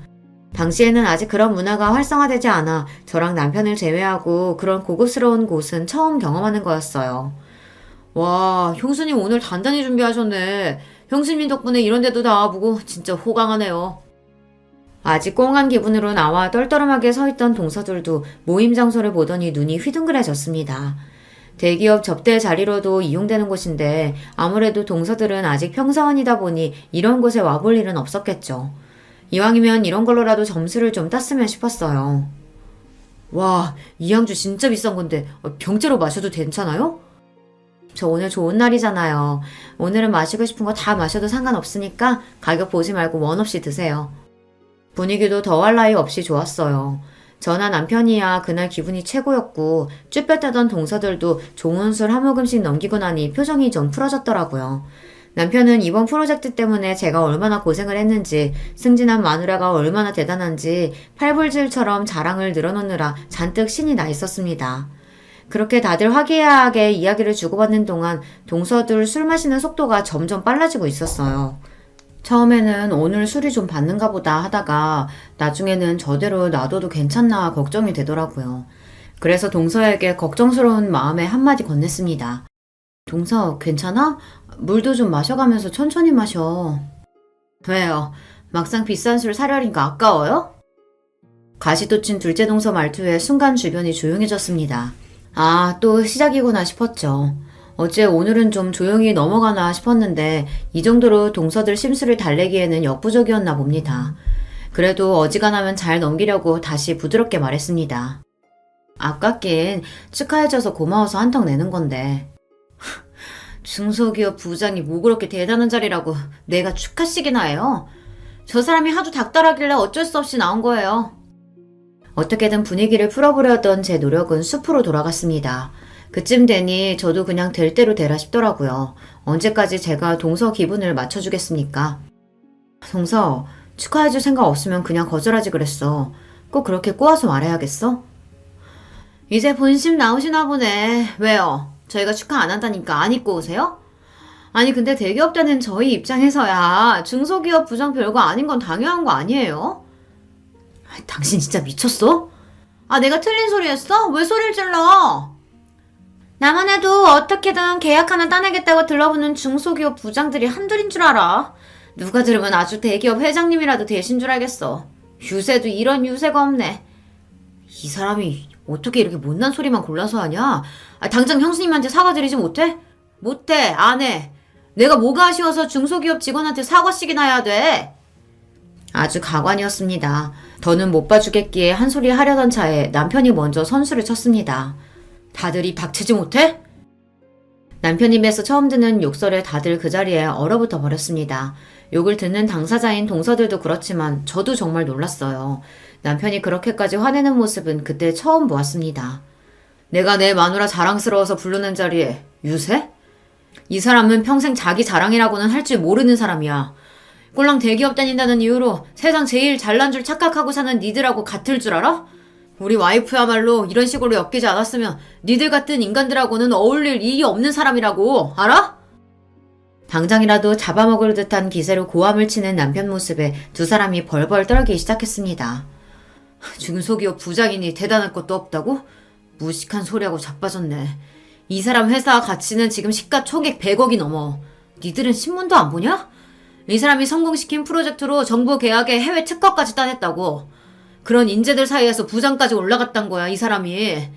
당시에는 아직 그런 문화가 활성화되지 않아 저랑 남편을 제외하고 그런 고급스러운 곳은 처음 경험하는 거였어요. 와, 형수님 오늘 단단히 준비하셨네. 형수님 덕분에 이런 데도 나와보고 진짜 호강하네요. 아직 꽁한 기분으로 나와 떨떠름하게 서있던 동서들도 모임 장소를 보더니 눈이 휘둥그레졌습니다. 대기업 접대 자리로도 이용되는 곳인데 아무래도 동서들은 아직 평사원이다 보니 이런 곳에 와볼 일은 없었겠죠. 이왕이면 이런 걸로라도 점수를 좀 땄으면 싶었어요. 와, 이 양주 진짜 비싼 건데 병째로 마셔도 괜찮아요? 저 오늘 좋은 날이잖아요. 오늘은 마시고 싶은 거 다 마셔도 상관없으니까 가격 보지 말고 원 없이 드세요. 분위기도 더할 나위 없이 좋았어요. 저나 남편이야 그날 기분이 최고였고 쭈뼛하던 동서들도 좋은 술 한 모금씩 넘기고 나니 표정이 좀 풀어졌더라고요. 남편은 이번 프로젝트 때문에 제가 얼마나 고생을 했는지, 승진한 마누라가 얼마나 대단한지 팔불질처럼 자랑을 늘어놓느라 잔뜩 신이 나 있었습니다. 그렇게 다들 화기애애하게 이야기를 주고받는 동안 동서들 술 마시는 속도가 점점 빨라지고 있었어요. 처음에는 오늘 술이 좀 받는가 보다 하다가 나중에는 저대로 놔둬도 괜찮나 걱정이 되더라고요. 그래서 동서에게 걱정스러운 마음에 한마디 건넸습니다. 동서, 괜찮아? 물도 좀 마셔가면서 천천히 마셔. 왜요? 막상 비싼 술 사려니까 아까워요? 가시돋친 둘째 동서 말투에 순간 주변이 조용해졌습니다. 아, 또 시작이구나 싶었죠. 어째 오늘은 좀 조용히 넘어가나 싶었는데 이 정도로 동서들 심술을 달래기에는 역부족이었나 봅니다. 그래도 어지간하면 잘 넘기려고 다시 부드럽게 말했습니다. 아깝긴 축하해줘서 고마워서 한턱 내는 건데. 중소기업 부장이 뭐 그렇게 대단한 자리라고 내가 축하식이나 해요? 저 사람이 하도 닥달하길래 어쩔 수 없이 나온 거예요. 어떻게든 분위기를 풀어보려던 제 노력은 숲으로 돌아갔습니다. 그쯤 되니 저도 그냥 될 대로 되라 싶더라고요. 언제까지 제가 동서 기분을 맞춰주겠습니까? 동서, 축하해줄 생각 없으면 그냥 거절하지 그랬어. 꼭 그렇게 꼬아서 말해야겠어? 이제 본심 나오시나 보네. 왜요? 저희가 축하 안 한다니까 안 입고 오세요? 아니 근데 대기업자는 저희 입장에서야 중소기업 부장 별거 아닌 건 당연한 거 아니에요? 당신 진짜 미쳤어? 아 내가 틀린 소리 했어? 왜 소리를 질러? 나만 해도 어떻게든 계약 하나 따내겠다고 들러붙는 중소기업 부장들이 한둘인 줄 알아. 누가 들으면 아주 대기업 회장님이라도 되신 줄 알겠어. 유세도 이런 유세가 없네. 이 사람이 어떻게 이렇게 못난 소리만 골라서 하냐? 아, 당장 형수님한테 사과드리지 못해? 못해, 안 해. 내가 뭐가 아쉬워서 중소기업 직원한테 사과식이나 해야 돼. 아주 가관이었습니다. 더는 못 봐주겠기에 한 소리 하려던 차에 남편이 먼저 선수를 쳤습니다. 다들 입 닥치지 못해? 남편 입에서 처음 듣는 욕설에 다들 그 자리에 얼어붙어 버렸습니다. 욕을 듣는 당사자인 동서들도 그렇지만 저도 정말 놀랐어요. 남편이 그렇게까지 화내는 모습은 그때 처음 보았습니다. 내가 내 마누라 자랑스러워서 부르는 자리에 유세? 이 사람은 평생 자기 자랑이라고는 할 줄 모르는 사람이야. 꼴랑 대기업 다닌다는 이유로 세상 제일 잘난 줄 착각하고 사는 니들하고 같을 줄 알아? 우리 와이프야말로 이런 식으로 엮이지 않았으면 니들 같은 인간들하고는 어울릴 일이 없는 사람이라고, 알아? 당장이라도 잡아먹을 듯한 기세로 고함을 치는 남편 모습에 두 사람이 벌벌 떨기 시작했습니다. 중소기업 부장이니 대단할 것도 없다고? 무식한 소리하고 자빠졌네. 이 사람 회사 가치는 지금 시가총액 100억이 넘어. 니들은 신문도 안 보냐? 이 사람이 성공시킨 프로젝트로 정부 계약에 해외 특허까지 따냈다고. 그런 인재들 사이에서 부장까지 올라갔단 거야, 이 사람이.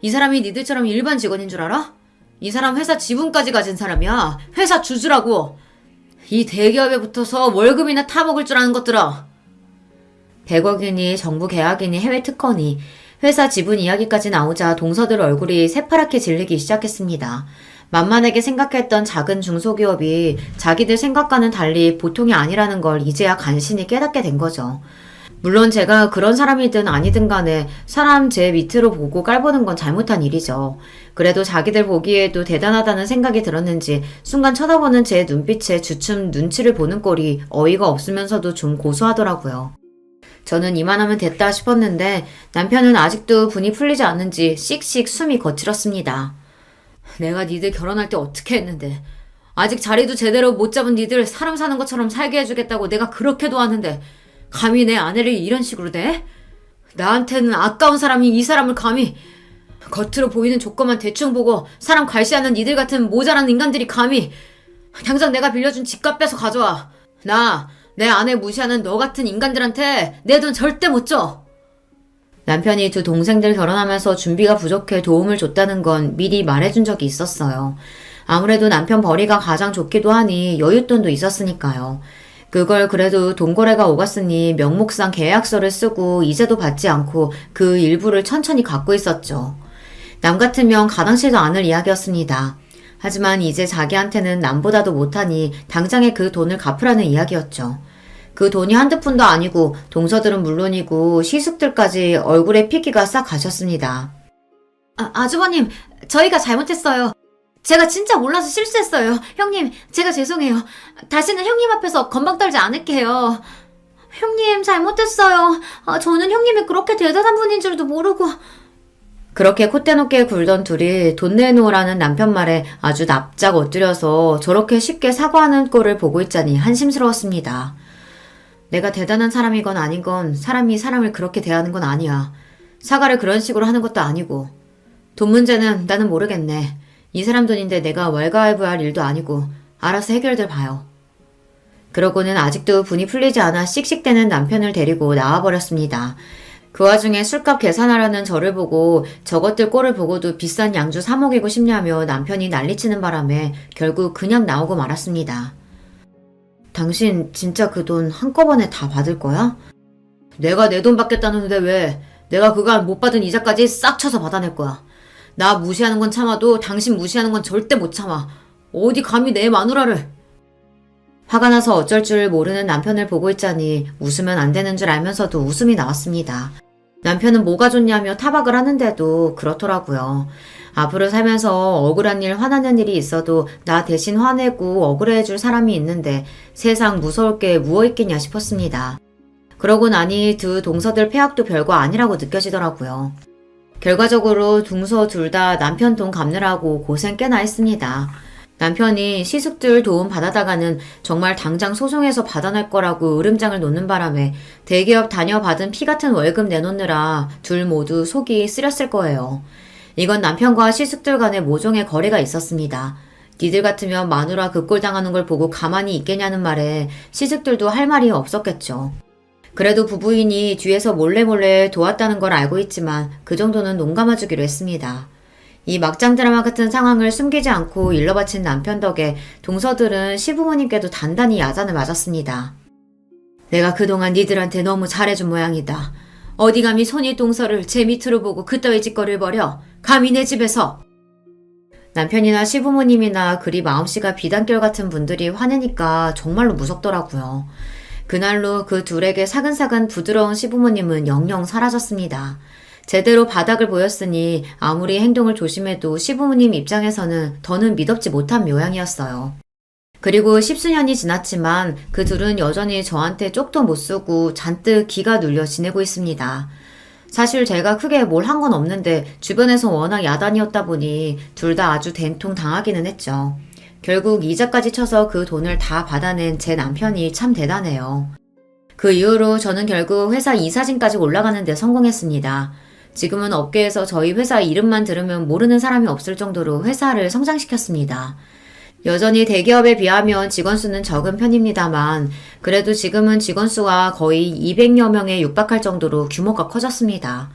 이 사람이 니들처럼 일반 직원인 줄 알아? 이 사람 회사 지분까지 가진 사람이야. 회사 주주라고. 이 대기업에 붙어서 월급이나 타먹을 줄 아는 것들아. 100억이니 정부 계약이니 해외 특허니 회사 지분 이야기까지 나오자 동서들 얼굴이 새파랗게 질리기 시작했습니다. 만만하게 생각했던 작은 중소기업이 자기들 생각과는 달리 보통이 아니라는 걸 이제야 간신히 깨닫게 된 거죠. 물론 제가 그런 사람이든 아니든 간에 사람 제 밑으로 보고 깔보는 건 잘못한 일이죠. 그래도 자기들 보기에도 대단하다는 생각이 들었는지 순간 쳐다보는 제 눈빛에 주춤 눈치를 보는 꼴이 어이가 없으면서도 좀 고소하더라고요. 저는 이만하면 됐다 싶었는데 남편은 아직도 분이 풀리지 않는지 씩씩 숨이 거칠었습니다. 내가 니들 결혼할 때 어떻게 했는데, 아직 자리도 제대로 못 잡은 니들 사람 사는 것처럼 살게 해주겠다고 내가 그렇게 도왔는데 감히 내 아내를 이런 식으로 대? 나한테는 아까운 사람이 이 사람을 감히, 겉으로 보이는 조건만 대충 보고 사람 괄시하는 니들 같은 모자란 인간들이 감히 당장 내가 빌려준 집값 빼서 가져와. 나 내 아내 무시하는 너 같은 인간들한테 내 돈 절대 못 줘. 남편이 두 동생들 결혼하면서 준비가 부족해 도움을 줬다는 건 미리 말해준 적이 있었어요. 아무래도 남편 벌이가 가장 좋기도 하니 여윳돈도 있었으니까요. 그걸 그래도 돈거래가 오갔으니 명목상 계약서를 쓰고 이자도 받지 않고 그 일부를 천천히 갖고 있었죠. 남 같으면 가당치도 않을 이야기였습니다. 하지만 이제 자기한테는 남보다도 못하니 당장에 그 돈을 갚으라는 이야기였죠. 그 돈이 한두 푼도 아니고 동서들은 물론이고 시숙들까지 얼굴에 피기가 싹 가셨습니다. 아주버님, 저희가 잘못했어요. 제가 진짜 몰라서 실수했어요. 형님, 제가 죄송해요. 다시는 형님 앞에서 건방 떨지 않을게요. 형님, 잘못했어요. 저는 형님이 그렇게 대단한 분인 줄도 모르고. 그렇게 콧대 높게 굴던 둘이 돈 내놓으라는 남편 말에 아주 납작 엎드려서 저렇게 쉽게 사과하는 꼴을 보고 있자니 한심스러웠습니다. 내가 대단한 사람이건 아닌건 사람이 사람을 그렇게 대하는 건 아니야. 사과를 그런 식으로 하는 것도 아니고. 돈 문제는 나는 모르겠네. 이 사람 돈인데 내가 왈가왈부할 일도 아니고 알아서 해결들 봐요. 그러고는 아직도 분이 풀리지 않아 씩씩대는 남편을 데리고 나와버렸습니다. 그 와중에 술값 계산하라는 저를 보고 저것들 꼴을 보고도 비싼 양주 사 먹이고 싶냐며 남편이 난리치는 바람에 결국 그냥 나오고 말았습니다. 당신 진짜 그 돈 한꺼번에 다 받을 거야? 내가 내 돈 받겠다는데 왜? 내가 그간 못 받은 이자까지 싹 쳐서 받아낼 거야. 나 무시하는 건 참아도 당신 무시하는 건 절대 못 참아. 어디 감히 내 마누라를. 화가 나서 어쩔 줄 모르는 남편을 보고 있자니 웃으면 안 되는 줄 알면서도 웃음이 나왔습니다. 남편은 뭐가 좋냐며 타박을 하는데도 그렇더라고요. 앞으로 살면서 억울한 일, 화나는 일이 있어도 나 대신 화내고 억울해줄 사람이 있는데 세상 무서울 게 무엇 있겠냐 싶었습니다. 그러고 나니 두 동서들 폐악도 별거 아니라고 느껴지더라고요. 결과적으로 동서 둘 다 남편 돈 갚느라고 고생 꽤나 했습니다. 남편이 시숙들 도움 받아다가는 정말 당장 소송해서 받아낼 거라고 으름장을 놓는 바람에 대기업 다녀받은 피 같은 월급 내놓느라 둘 모두 속이 쓰렸을 거예요. 이건 남편과 시숙들 간의 모종의 거래가 있었습니다. 니들 같으면 마누라 그 꼴 당하는 걸 보고 가만히 있겠냐는 말에 시숙들도 할 말이 없었겠죠. 그래도 부부인이 뒤에서 몰래 도왔다는 걸 알고 있지만 그 정도는 농감아주기로 했습니다. 이 막장 드라마 같은 상황을 숨기지 않고 일러 바친 남편 덕에 동서들은 시부모님께도 단단히 야단을 맞았습니다. 내가 그동안 니들한테 너무 잘해준 모양이다. 어디 감히 손이 동서를 제 밑으로 보고 그따위 짓거리를 벌여. 감히 내 집에서. 남편이나 시부모님이나 그리 마음씨가 비단결 같은 분들이 화내니까 정말로 무섭더라고요. 그날로 그 둘에게 사근사근 부드러운 시부모님은 영영 사라졌습니다. 제대로 바닥을 보였으니 아무리 행동을 조심해도 시부모님 입장에서는 더는 믿업지 못한 모양이었어요. 그리고 십수년이 지났지만 그 둘은 여전히 저한테 쪽도 못 쓰고 잔뜩 기가 눌려 지내고 있습니다. 사실 제가 크게 뭘 한 건 없는데 주변에서 워낙 야단이었다 보니 둘 다 아주 된통 당하기는 했죠. 결국 이자까지 쳐서 그 돈을 다 받아낸 제 남편이 참 대단해요. 그 이후로 저는 결국 회사 이사진까지 올라가는 데 성공했습니다. 지금은 업계에서 저희 회사 이름만 들으면 모르는 사람이 없을 정도로 회사를 성장시켰습니다. 여전히 대기업에 비하면 직원 수는 적은 편입니다만 그래도 지금은 직원 수가 거의 200여 명에 육박할 정도로 규모가 커졌습니다.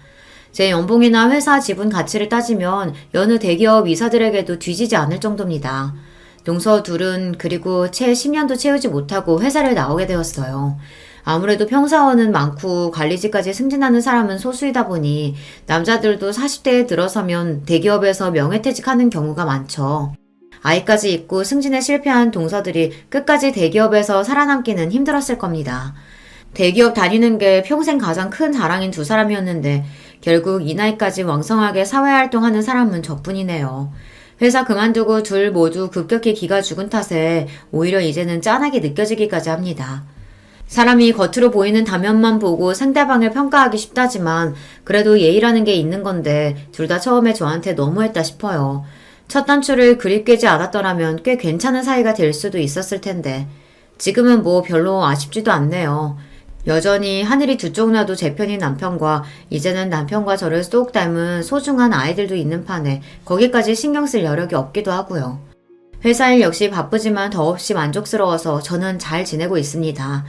제 연봉이나 회사 지분 가치를 따지면 여느 대기업 이사들에게도 뒤지지 않을 정도입니다. 동서 둘은 그리고 채 10년도 채우지 못하고 회사를 나오게 되었어요. 아무래도 평사원은 많고 관리직까지 승진하는 사람은 소수이다 보니 남자들도 40대에 들어서면 대기업에서 명예퇴직하는 경우가 많죠. 아이까지 있고 승진에 실패한 동서들이 끝까지 대기업에서 살아남기는 힘들었을 겁니다. 대기업 다니는 게 평생 가장 큰 자랑인 두 사람이었는데 결국 이 나이까지 왕성하게 사회활동하는 사람은 저뿐이네요. 회사 그만두고 둘 모두 급격히 기가 죽은 탓에 오히려 이제는 짠하게 느껴지기까지 합니다. 사람이 겉으로 보이는 단면만 보고 상대방을 평가하기 쉽다지만 그래도 예의라는 게 있는 건데 둘 다 처음에 저한테 너무했다 싶어요. 첫 단추를 그리 꿰지 않았더라면 꽤 괜찮은 사이가 될 수도 있었을 텐데 지금은 뭐 별로 아쉽지도 않네요. 여전히 하늘이 두 쪽 나도 제 편인 남편과 이제는 남편과 저를 쏙 닮은 소중한 아이들도 있는 판에 거기까지 신경 쓸 여력이 없기도 하고요. 회사 일 역시 바쁘지만 더없이 만족스러워서 저는 잘 지내고 있습니다.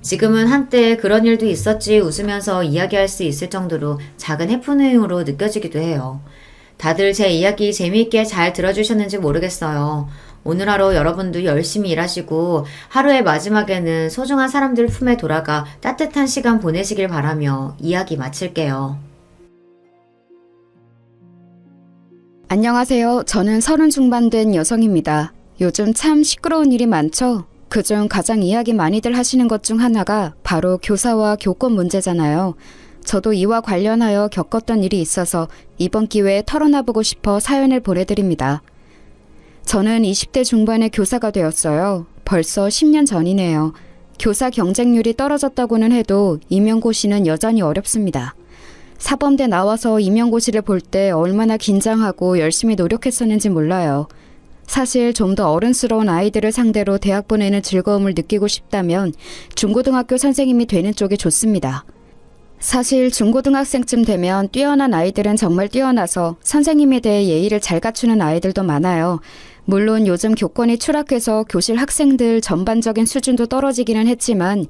지금은 한때 그런 일도 있었지 웃으면서 이야기할 수 있을 정도로 작은 해프닝으로 느껴지기도 해요. 다들 제 이야기 재미있게 잘 들어주셨는지 모르겠어요. 오늘 하루 여러분도 열심히 일하시고 하루의 마지막에는 소중한 사람들 품에 돌아가 따뜻한 시간 보내시길 바라며 이야기 마칠게요. 안녕하세요. 저는 30 중반 된 여성입니다. 요즘 참 시끄러운 일이 많죠? 그중 가장 이야기 많이들 하시는 것 중 하나가 바로 교사와 교권 문제잖아요. 저도 이와 관련하여 겪었던 일이 있어서 이번 기회에 털어놔보고 싶어 사연을 보내드립니다. 저는 20대 중반에 교사가 되었어요. 벌써 10년 전이네요. 교사 경쟁률이 떨어졌다고는 해도 임용고시는 여전히 어렵습니다. 사범대 나와서 임용고시를 볼 때 얼마나 긴장하고 열심히 노력했었는지 몰라요. 사실 좀 더 어른스러운 아이들을 상대로 대학 보내는 즐거움을 느끼고 싶다면 중고등학교 선생님이 되는 쪽이 좋습니다. 사실 중고등학생쯤 되면 뛰어난 아이들은 정말 뛰어나서 선생님에 대해 예의를 잘 갖추는 아이들도 많아요. 물론 요즘 교권이 추락해서 교실 학생들 전반적인 수준도 떨어지기는 했지만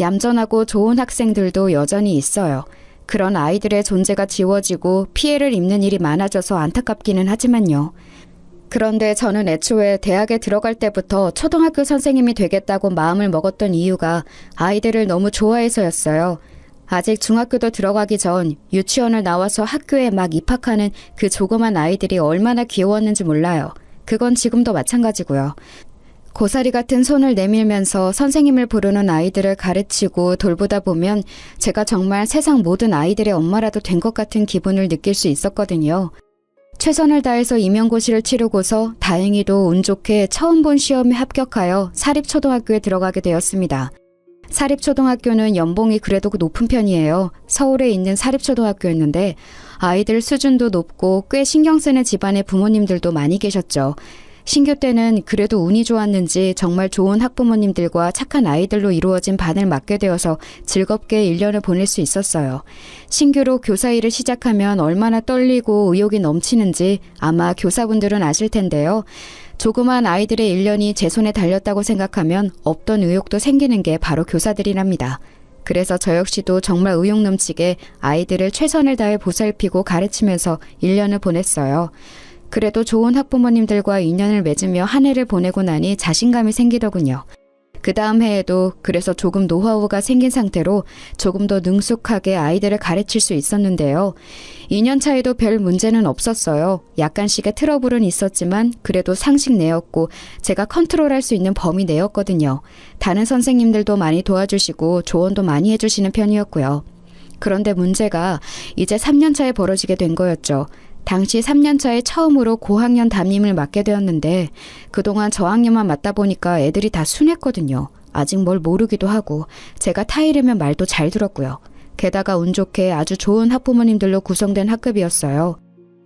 얌전하고 좋은 학생들도 여전히 있어요. 그런 아이들의 존재가 지워지고 피해를 입는 일이 많아져서 안타깝기는 하지만요. 그런데 저는 애초에 대학에 들어갈 때부터 초등학교 선생님이 되겠다고 마음을 먹었던 이유가 아이들을 너무 좋아해서였어요. 아직 중학교도 들어가기 전 유치원을 나와서 학교에 막 입학하는 그 조그만 아이들이 얼마나 귀여웠는지 몰라요. 그건 지금도 마찬가지고요. 고사리 같은 손을 내밀면서 선생님을 부르는 아이들을 가르치고 돌보다 보면 제가 정말 세상 모든 아이들의 엄마라도 된 것 같은 기분을 느낄 수 있었거든요. 최선을 다해서 임용고시를 치르고서 다행히도 운 좋게 처음 본 시험에 합격하여 사립초등학교에 들어가게 되었습니다. 사립초등학교는 연봉이 그래도 높은 편이에요. 서울에 있는 사립초등학교였는데 아이들 수준도 높고 꽤 신경 쓰는 집안의 부모님들도 많이 계셨죠. 신규 때는 그래도 운이 좋았는지 정말 좋은 학부모님들과 착한 아이들로 이루어진 반을 맡게 되어서 즐겁게 1년을 보낼 수 있었어요. 신규로 교사 일을 시작하면 얼마나 떨리고 의욕이 넘치는지 아마 교사분들은 아실 텐데요. 조그만 아이들의 1년이 제 손에 달렸다고 생각하면 없던 의욕도 생기는 게 바로 교사들이랍니다. 그래서 저 역시도 정말 의욕 넘치게 아이들을 최선을 다해 보살피고 가르치면서 1년을 보냈어요. 그래도 좋은 학부모님들과 인연을 맺으며 한 해를 보내고 나니 자신감이 생기더군요. 그 다음 해에도 그래서 조금 노하우가 생긴 상태로 조금 더 능숙하게 아이들을 가르칠 수 있었는데요. 2년 차에도 별 문제는 없었어요. 약간씩의 트러블은 있었지만 그래도 상식 내였고 제가 컨트롤할 수 있는 범위 내였거든요. 다른 선생님들도 많이 도와주시고 조언도 많이 해주시는 편이었고요. 그런데 문제가 이제 3년 차에 벌어지게 된 거였죠. 당시 3년 차에 처음으로 고학년 담임을 맡게 되었는데 그동안 저학년만 맡다 보니까 애들이 다 순했거든요. 아직 뭘 모르기도 하고 제가 타이르면 말도 잘 들었고요. 게다가 운 좋게 아주 좋은 학부모님들로 구성된 학급이었어요.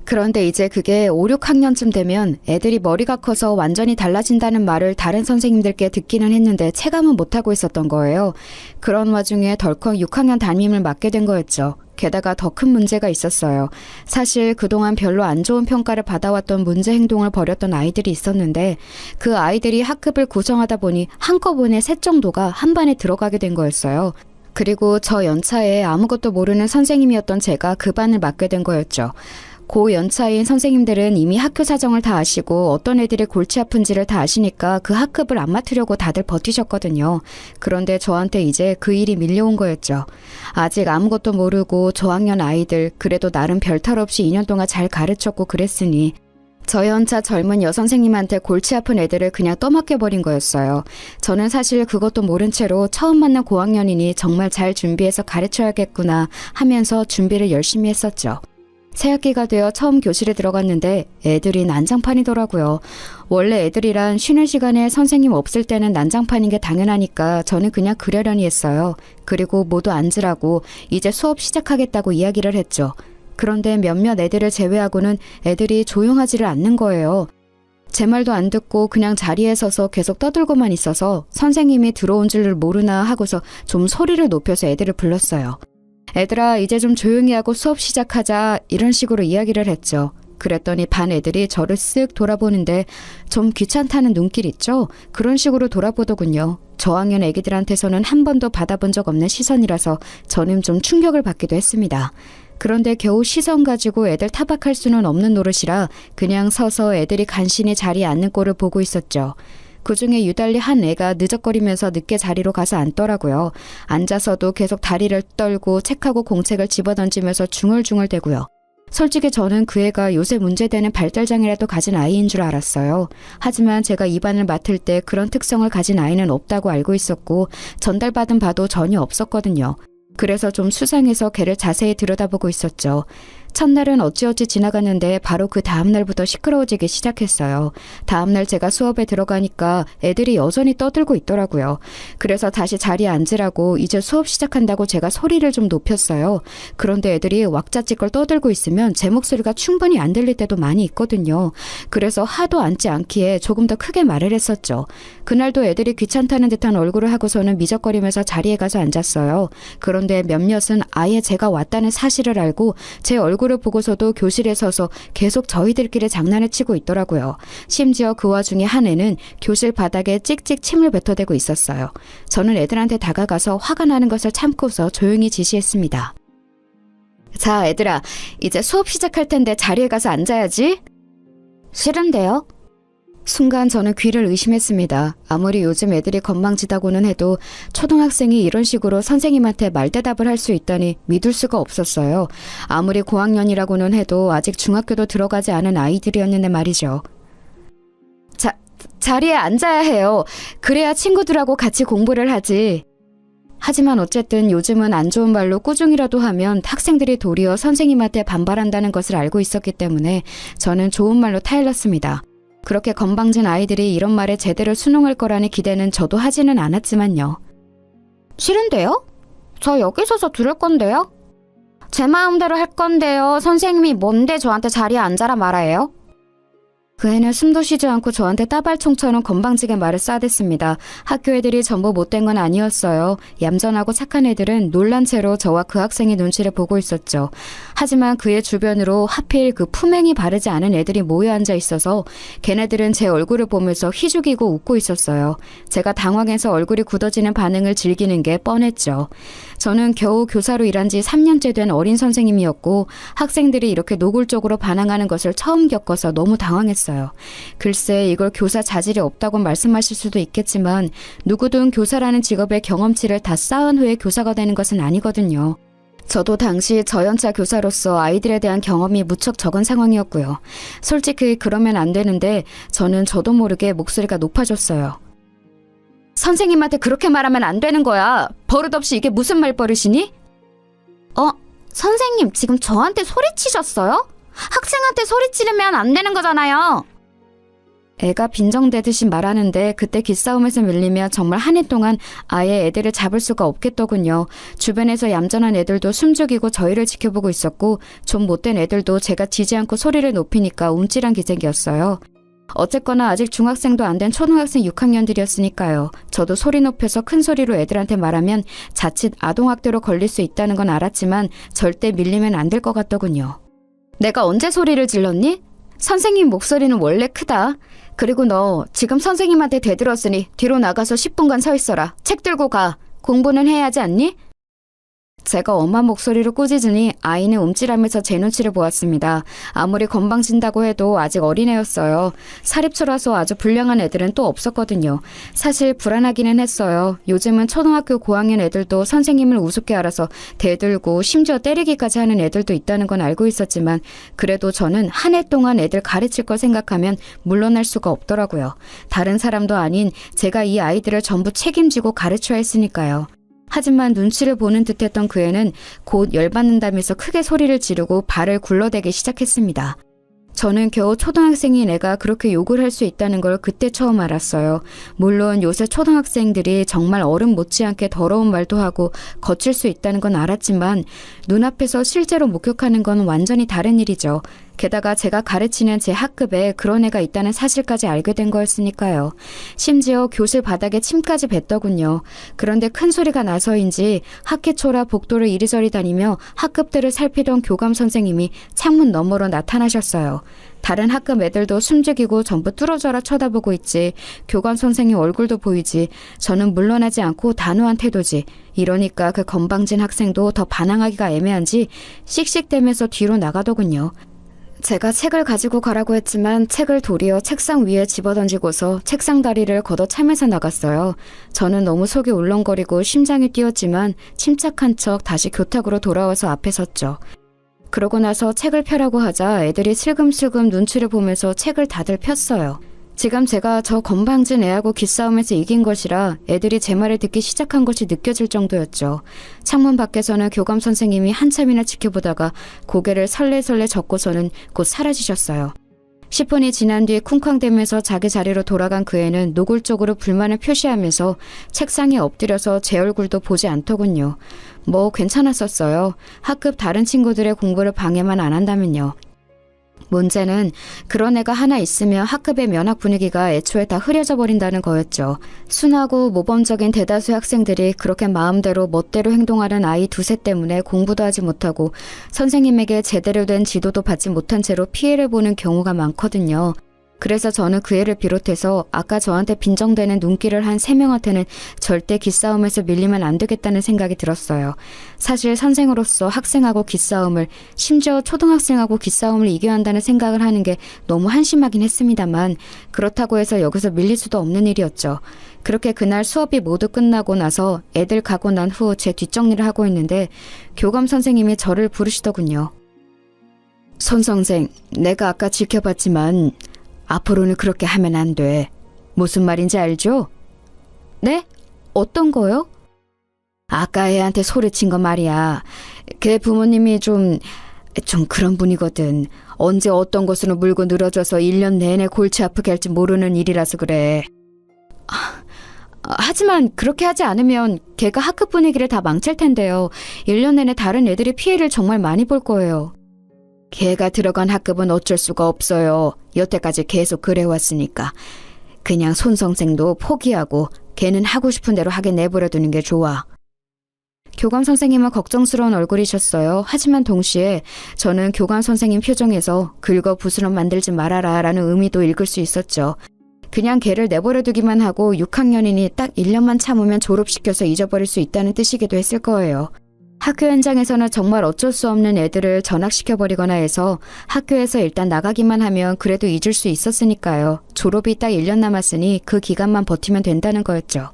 그런데 이제 그게 5, 6학년쯤 되면 애들이 머리가 커서 완전히 달라진다는 말을 다른 선생님들께 듣기는 했는데 체감은 못하고 있었던 거예요. 그런 와중에 덜컥 6학년 담임을 맡게 된 거였죠. 게다가 더 큰 문제가 있었어요. 사실 그동안 별로 안 좋은 평가를 받아왔던 문제 행동을 벌였던 아이들이 있었는데 그 아이들이 학급을 구성하다 보니 한꺼번에 셋 정도가 한 반에 들어가게 된 거였어요. 그리고 저 연차에 아무것도 모르는 선생님이었던 제가 그 반을 맡게 된 거였죠. 고 연차인 선생님들은 이미 학교 사정을 다 아시고 어떤 애들이 골치 아픈지를 다 아시니까 그 학급을 안 맡으려고 다들 버티셨거든요. 그런데 저한테 이제 그 일이 밀려온 거였죠. 아직 아무것도 모르고 저학년 아이들 그래도 나름 별탈 없이 2년 동안 잘 가르쳤고 그랬으니 저 연차 젊은 여선생님한테 골치 아픈 애들을 그냥 떠맡겨버린 거였어요. 저는 사실 그것도 모른 채로 처음 만난 고학년이니 정말 잘 준비해서 가르쳐야겠구나 하면서 준비를 열심히 했었죠. 새학기가 되어 처음 교실에 들어갔는데 애들이 난장판이더라고요. 원래 애들이란 쉬는 시간에 선생님 없을 때는 난장판인 게 당연하니까 저는 그냥 그러려니 했어요. 그리고 모두 앉으라고 이제 수업 시작하겠다고 이야기를 했죠. 그런데 몇몇 애들을 제외하고는 애들이 조용하지를 않는 거예요. 제 말도 안 듣고 그냥 자리에 서서 계속 떠들고만 있어서 선생님이 들어온 줄 모르나 하고서 좀 소리를 높여서 애들을 불렀어요. 애들아 이제 좀 조용히 하고 수업 시작하자 이런 식으로 이야기를 했죠. 그랬더니 반 애들이 저를 쓱 돌아보는데 좀 귀찮다는 눈길 있죠? 그런 식으로 돌아보더군요. 저학년 애기들한테서는 한 번도 받아본 적 없는 시선이라서 저는 좀 충격을 받기도 했습니다. 그런데 겨우 시선 가지고 애들 타박할 수는 없는 노릇이라 그냥 서서 애들이 간신히 자리에 앉는 꼴을 보고 있었죠. 그중에 유달리 한 애가 느적거리면서 늦게 자리로 가서 앉더라고요. 앉아서도 계속 다리를 떨고 책하고 공책을 집어던지면서 중얼중얼대고요. 솔직히 저는 그 애가 요새 문제되는 발달장애라도 가진 아이인 줄 알았어요. 하지만 제가 입안을 맡을 때 그런 특성을 가진 아이는 없다고 알고 있었고 전달받은 바도 전혀 없었거든요. 그래서 좀 수상해서 걔를 자세히 들여다보고 있었죠. 첫날은 어찌어찌 지나갔는데 바로 그 다음날부터 시끄러워지기 시작했어요. 다음날 제가 수업에 들어가니까 애들이 여전히 떠들고 있더라고요. 그래서 다시 자리에 앉으라고 이제 수업 시작한다고 제가 소리를 좀 높였어요. 그런데 애들이 왁자지껄 떠들고 있으면 제 목소리가 충분히 안 들릴 때도 많이 있거든요. 그래서 하도 앉지 않기에 조금 더 크게 말을 했었죠. 그날도 애들이 귀찮다는 듯한 얼굴을 하고서는 미적거리면서 자리에 가서 앉았어요. 그런데 몇몇은 아예 제가 왔다는 사실을 알고 제 얼굴을 보고서도 교실에 서서 계속 저희들끼리 장난을 치고 있더라고요. 심지어 그 와중에 한 애는 교실 바닥에 찍찍 침을 뱉어대고 있었어요. 저는 애들한테 다가가서 화가 나는 것을 참고서 조용히 지시했습니다. 자, 애들아, 이제 수업 시작할 텐데 자리에 가서 앉아야지. 싫은데요? 순간 저는 귀를 의심했습니다. 아무리 요즘 애들이 건방지다고는 해도 초등학생이 이런 식으로 선생님한테 말대답을 할 수 있다니 믿을 수가 없었어요. 아무리 고학년이라고는 해도 아직 중학교도 들어가지 않은 아이들이었는데 말이죠. 자리에 앉아야 해요. 그래야 친구들하고 같이 공부를 하지. 하지만 어쨌든 요즘은 안 좋은 말로 꾸중이라도 하면 학생들이 도리어 선생님한테 반발한다는 것을 알고 있었기 때문에 저는 좋은 말로 타일렀습니다. 그렇게 건방진 아이들이 이런 말에 제대로 순응할 거라는 기대는 저도 하지는 않았지만요. 싫은데요? 저 여기 서서 들을 건데요? 제 마음대로 할 건데요. 선생님이 뭔데 저한테 자리에 앉아라 말아요? 그 애는 숨도 쉬지 않고 저한테 따발총처럼 건방지게 말을 쏴댔습니다. 학교 애들이 전부 못된 건 아니었어요. 얌전하고 착한 애들은 놀란 채로 저와 그 학생의 눈치를 보고 있었죠. 하지만 그의 주변으로 하필 그 품행이 바르지 않은 애들이 모여 앉아 있어서 걔네들은 제 얼굴을 보면서 희죽이고 웃고 있었어요. 제가 당황해서 얼굴이 굳어지는 반응을 즐기는 게 뻔했죠. 저는 겨우 교사로 일한 지 3년째 된 어린 선생님이었고 학생들이 이렇게 노골적으로 반항하는 것을 처음 겪어서 너무 당황했어요. 글쎄 이걸 교사 자질이 없다고 말씀하실 수도 있겠지만 누구든 교사라는 직업의 경험치를 다 쌓은 후에 교사가 되는 것은 아니거든요. 저도 당시 저연차 교사로서 아이들에 대한 경험이 무척 적은 상황이었고요. 솔직히 그러면 안 되는데 저는 저도 모르게 목소리가 높아졌어요. 선생님한테 그렇게 말하면 안 되는 거야. 버릇없이 이게 무슨 말버릇이니? 선생님 지금 저한테 소리치셨어요? 학생한테 소리 지르면 안 되는 거잖아요. 애가 빈정대듯이 말하는데 그때 기싸움에서 밀리면 정말 한 해 동안 아예 애들을 잡을 수가 없겠더군요. 주변에서 얌전한 애들도 숨죽이고 저희를 지켜보고 있었고 좀 못된 애들도 제가 지지 않고 소리를 높이니까 움찔한 기색이었어요. 어쨌거나 아직 중학생도 안 된 초등학생 6학년들이었으니까요. 저도 소리 높여서 큰 소리로 애들한테 말하면 자칫 아동학대로 걸릴 수 있다는 건 알았지만 절대 밀리면 안 될 것 같더군요. 내가 언제 소리를 질렀니? 선생님 목소리는 원래 크다. 그리고 너 지금 선생님한테 대들었으니 뒤로 나가서 10분간 서 있어라. 책 들고 가. 공부는 해야 하지 않니? 제가 엄한 목소리로 꾸짖으니 아이는 움찔하면서 제 눈치를 보았습니다. 아무리 건방진다고 해도 아직 어린애였어요. 사립초라서 아주 불량한 애들은 또 없었거든요. 사실 불안하기는 했어요. 요즘은 초등학교 고학년 애들도 선생님을 우습게 알아서 대들고 심지어 때리기까지 하는 애들도 있다는 건 알고 있었지만 그래도 저는 한 해 동안 애들 가르칠 걸 생각하면 물러날 수가 없더라고요. 다른 사람도 아닌 제가 이 아이들을 전부 책임지고 가르쳐야 했으니까요. 하지만 눈치를 보는 듯했던 그 애는 곧 열받는다면서 크게 소리를 지르고 발을 굴러대기 시작했습니다. 저는 겨우 초등학생인 애가 그렇게 욕을 할 수 있다는 걸 그때 처음 알았어요. 물론 요새 초등학생들이 정말 어른 못지않게 더러운 말도 하고 거칠 수 있다는 건 알았지만 눈앞에서 실제로 목격하는 건 완전히 다른 일이죠. 게다가 제가 가르치는 제 학급에 그런 애가 있다는 사실까지 알게 된 거였으니까요. 심지어 교실 바닥에 침까지 뱉더군요. 그런데 큰 소리가 나서인지 학기 초라 복도를 이리저리 다니며 학급들을 살피던 교감 선생님이 창문 너머로 나타나셨어요. 다른 학급 애들도 숨죽이고 전부 뚫어져라 쳐다보고 있지. 교감 선생님 얼굴도 보이지. 저는 물러나지 않고 단호한 태도지. 이러니까 그 건방진 학생도 더 반항하기가 애매한지 씩씩대면서 뒤로 나가더군요. 제가 책을 가지고 가라고 했지만 책을 도리어 책상 위에 집어던지고서 책상 다리를 걷어차면서 나갔어요. 저는 너무 속이 울렁거리고 심장이 뛰었지만 침착한 척 다시 교탁으로 돌아와서 앞에 섰죠. 그러고 나서 책을 펴라고 하자 애들이 슬금슬금 눈치를 보면서 책을 다들 폈어요. 지금 제가 저 건방진 애하고 기싸움에서 이긴 것이라 애들이 제 말을 듣기 시작한 것이 느껴질 정도였죠. 창문 밖에서는 교감 선생님이 한참이나 지켜보다가 고개를 설레설레 젓고서는 곧 사라지셨어요. 10분이 지난 뒤 쿵쾅대면서 자기 자리로 돌아간 그 애는 노골적으로 불만을 표시하면서 책상에 엎드려서 제 얼굴도 보지 않더군요. 뭐 괜찮았었어요. 학급 다른 친구들의 공부를 방해만 안 한다면요. 문제는 그런 애가 하나 있으면 학급의 면학 분위기가 애초에 다 흐려져 버린다는 거였죠. 순하고 모범적인 대다수의 학생들이 그렇게 마음대로 멋대로 행동하는 아이 두세 때문에 공부도 하지 못하고 선생님에게 제대로 된 지도도 받지 못한 채로 피해를 보는 경우가 많거든요. 그래서 저는 그 애를 비롯해서 아까 저한테 빈정대는 눈길을 한 3명한테는 절대 기싸움에서 밀리면 안 되겠다는 생각이 들었어요. 사실 선생으로서 학생하고 기싸움을, 심지어 초등학생하고 기싸움을 이겨야 한다는 생각을 하는 게 너무 한심하긴 했습니다만 그렇다고 해서 여기서 밀릴 수도 없는 일이었죠. 그렇게 그날 수업이 모두 끝나고 나서 애들 가고 난 후 제 뒷정리를 하고 있는데 교감 선생님이 저를 부르시더군요. 손 선생, 내가 아까 지켜봤지만 앞으로는 그렇게 하면 안 돼. 무슨 말인지 알죠? 네? 어떤 거요? 아까 애한테 소리친 거 말이야. 걔 부모님이 좀 그런 분이거든. 언제 어떤 것으로 물고 늘어져서 1년 내내 골치 아프게 할지 모르는 일이라서 그래. 하지만 그렇게 하지 않으면 걔가 학급 분위기를 다 망칠 텐데요. 1년 내내 다른 애들이 피해를 정말 많이 볼 거예요. 걔가 들어간 학급은 어쩔 수가 없어요. 여태까지 계속 그래왔으니까. 그냥 손 선생도 포기하고 걔는 하고 싶은 대로 하게 내버려두는 게 좋아. 교감 선생님은 걱정스러운 얼굴이셨어요. 하지만 동시에 저는 교감 선생님 표정에서 긁어 부스럼 만들지 말아라 라는 의미도 읽을 수 있었죠. 그냥 걔를 내버려두기만 하고 6학년이니 딱 1년만 참으면 졸업시켜서 잊어버릴 수 있다는 뜻이기도 했을 거예요. 학교 현장에서는 정말 어쩔 수 없는 애들을 전학시켜버리거나 해서 학교에서 일단 나가기만 하면 그래도 잊을 수 있었으니까요. 졸업이 딱 1년 남았으니 그 기간만 버티면 된다는 거였죠.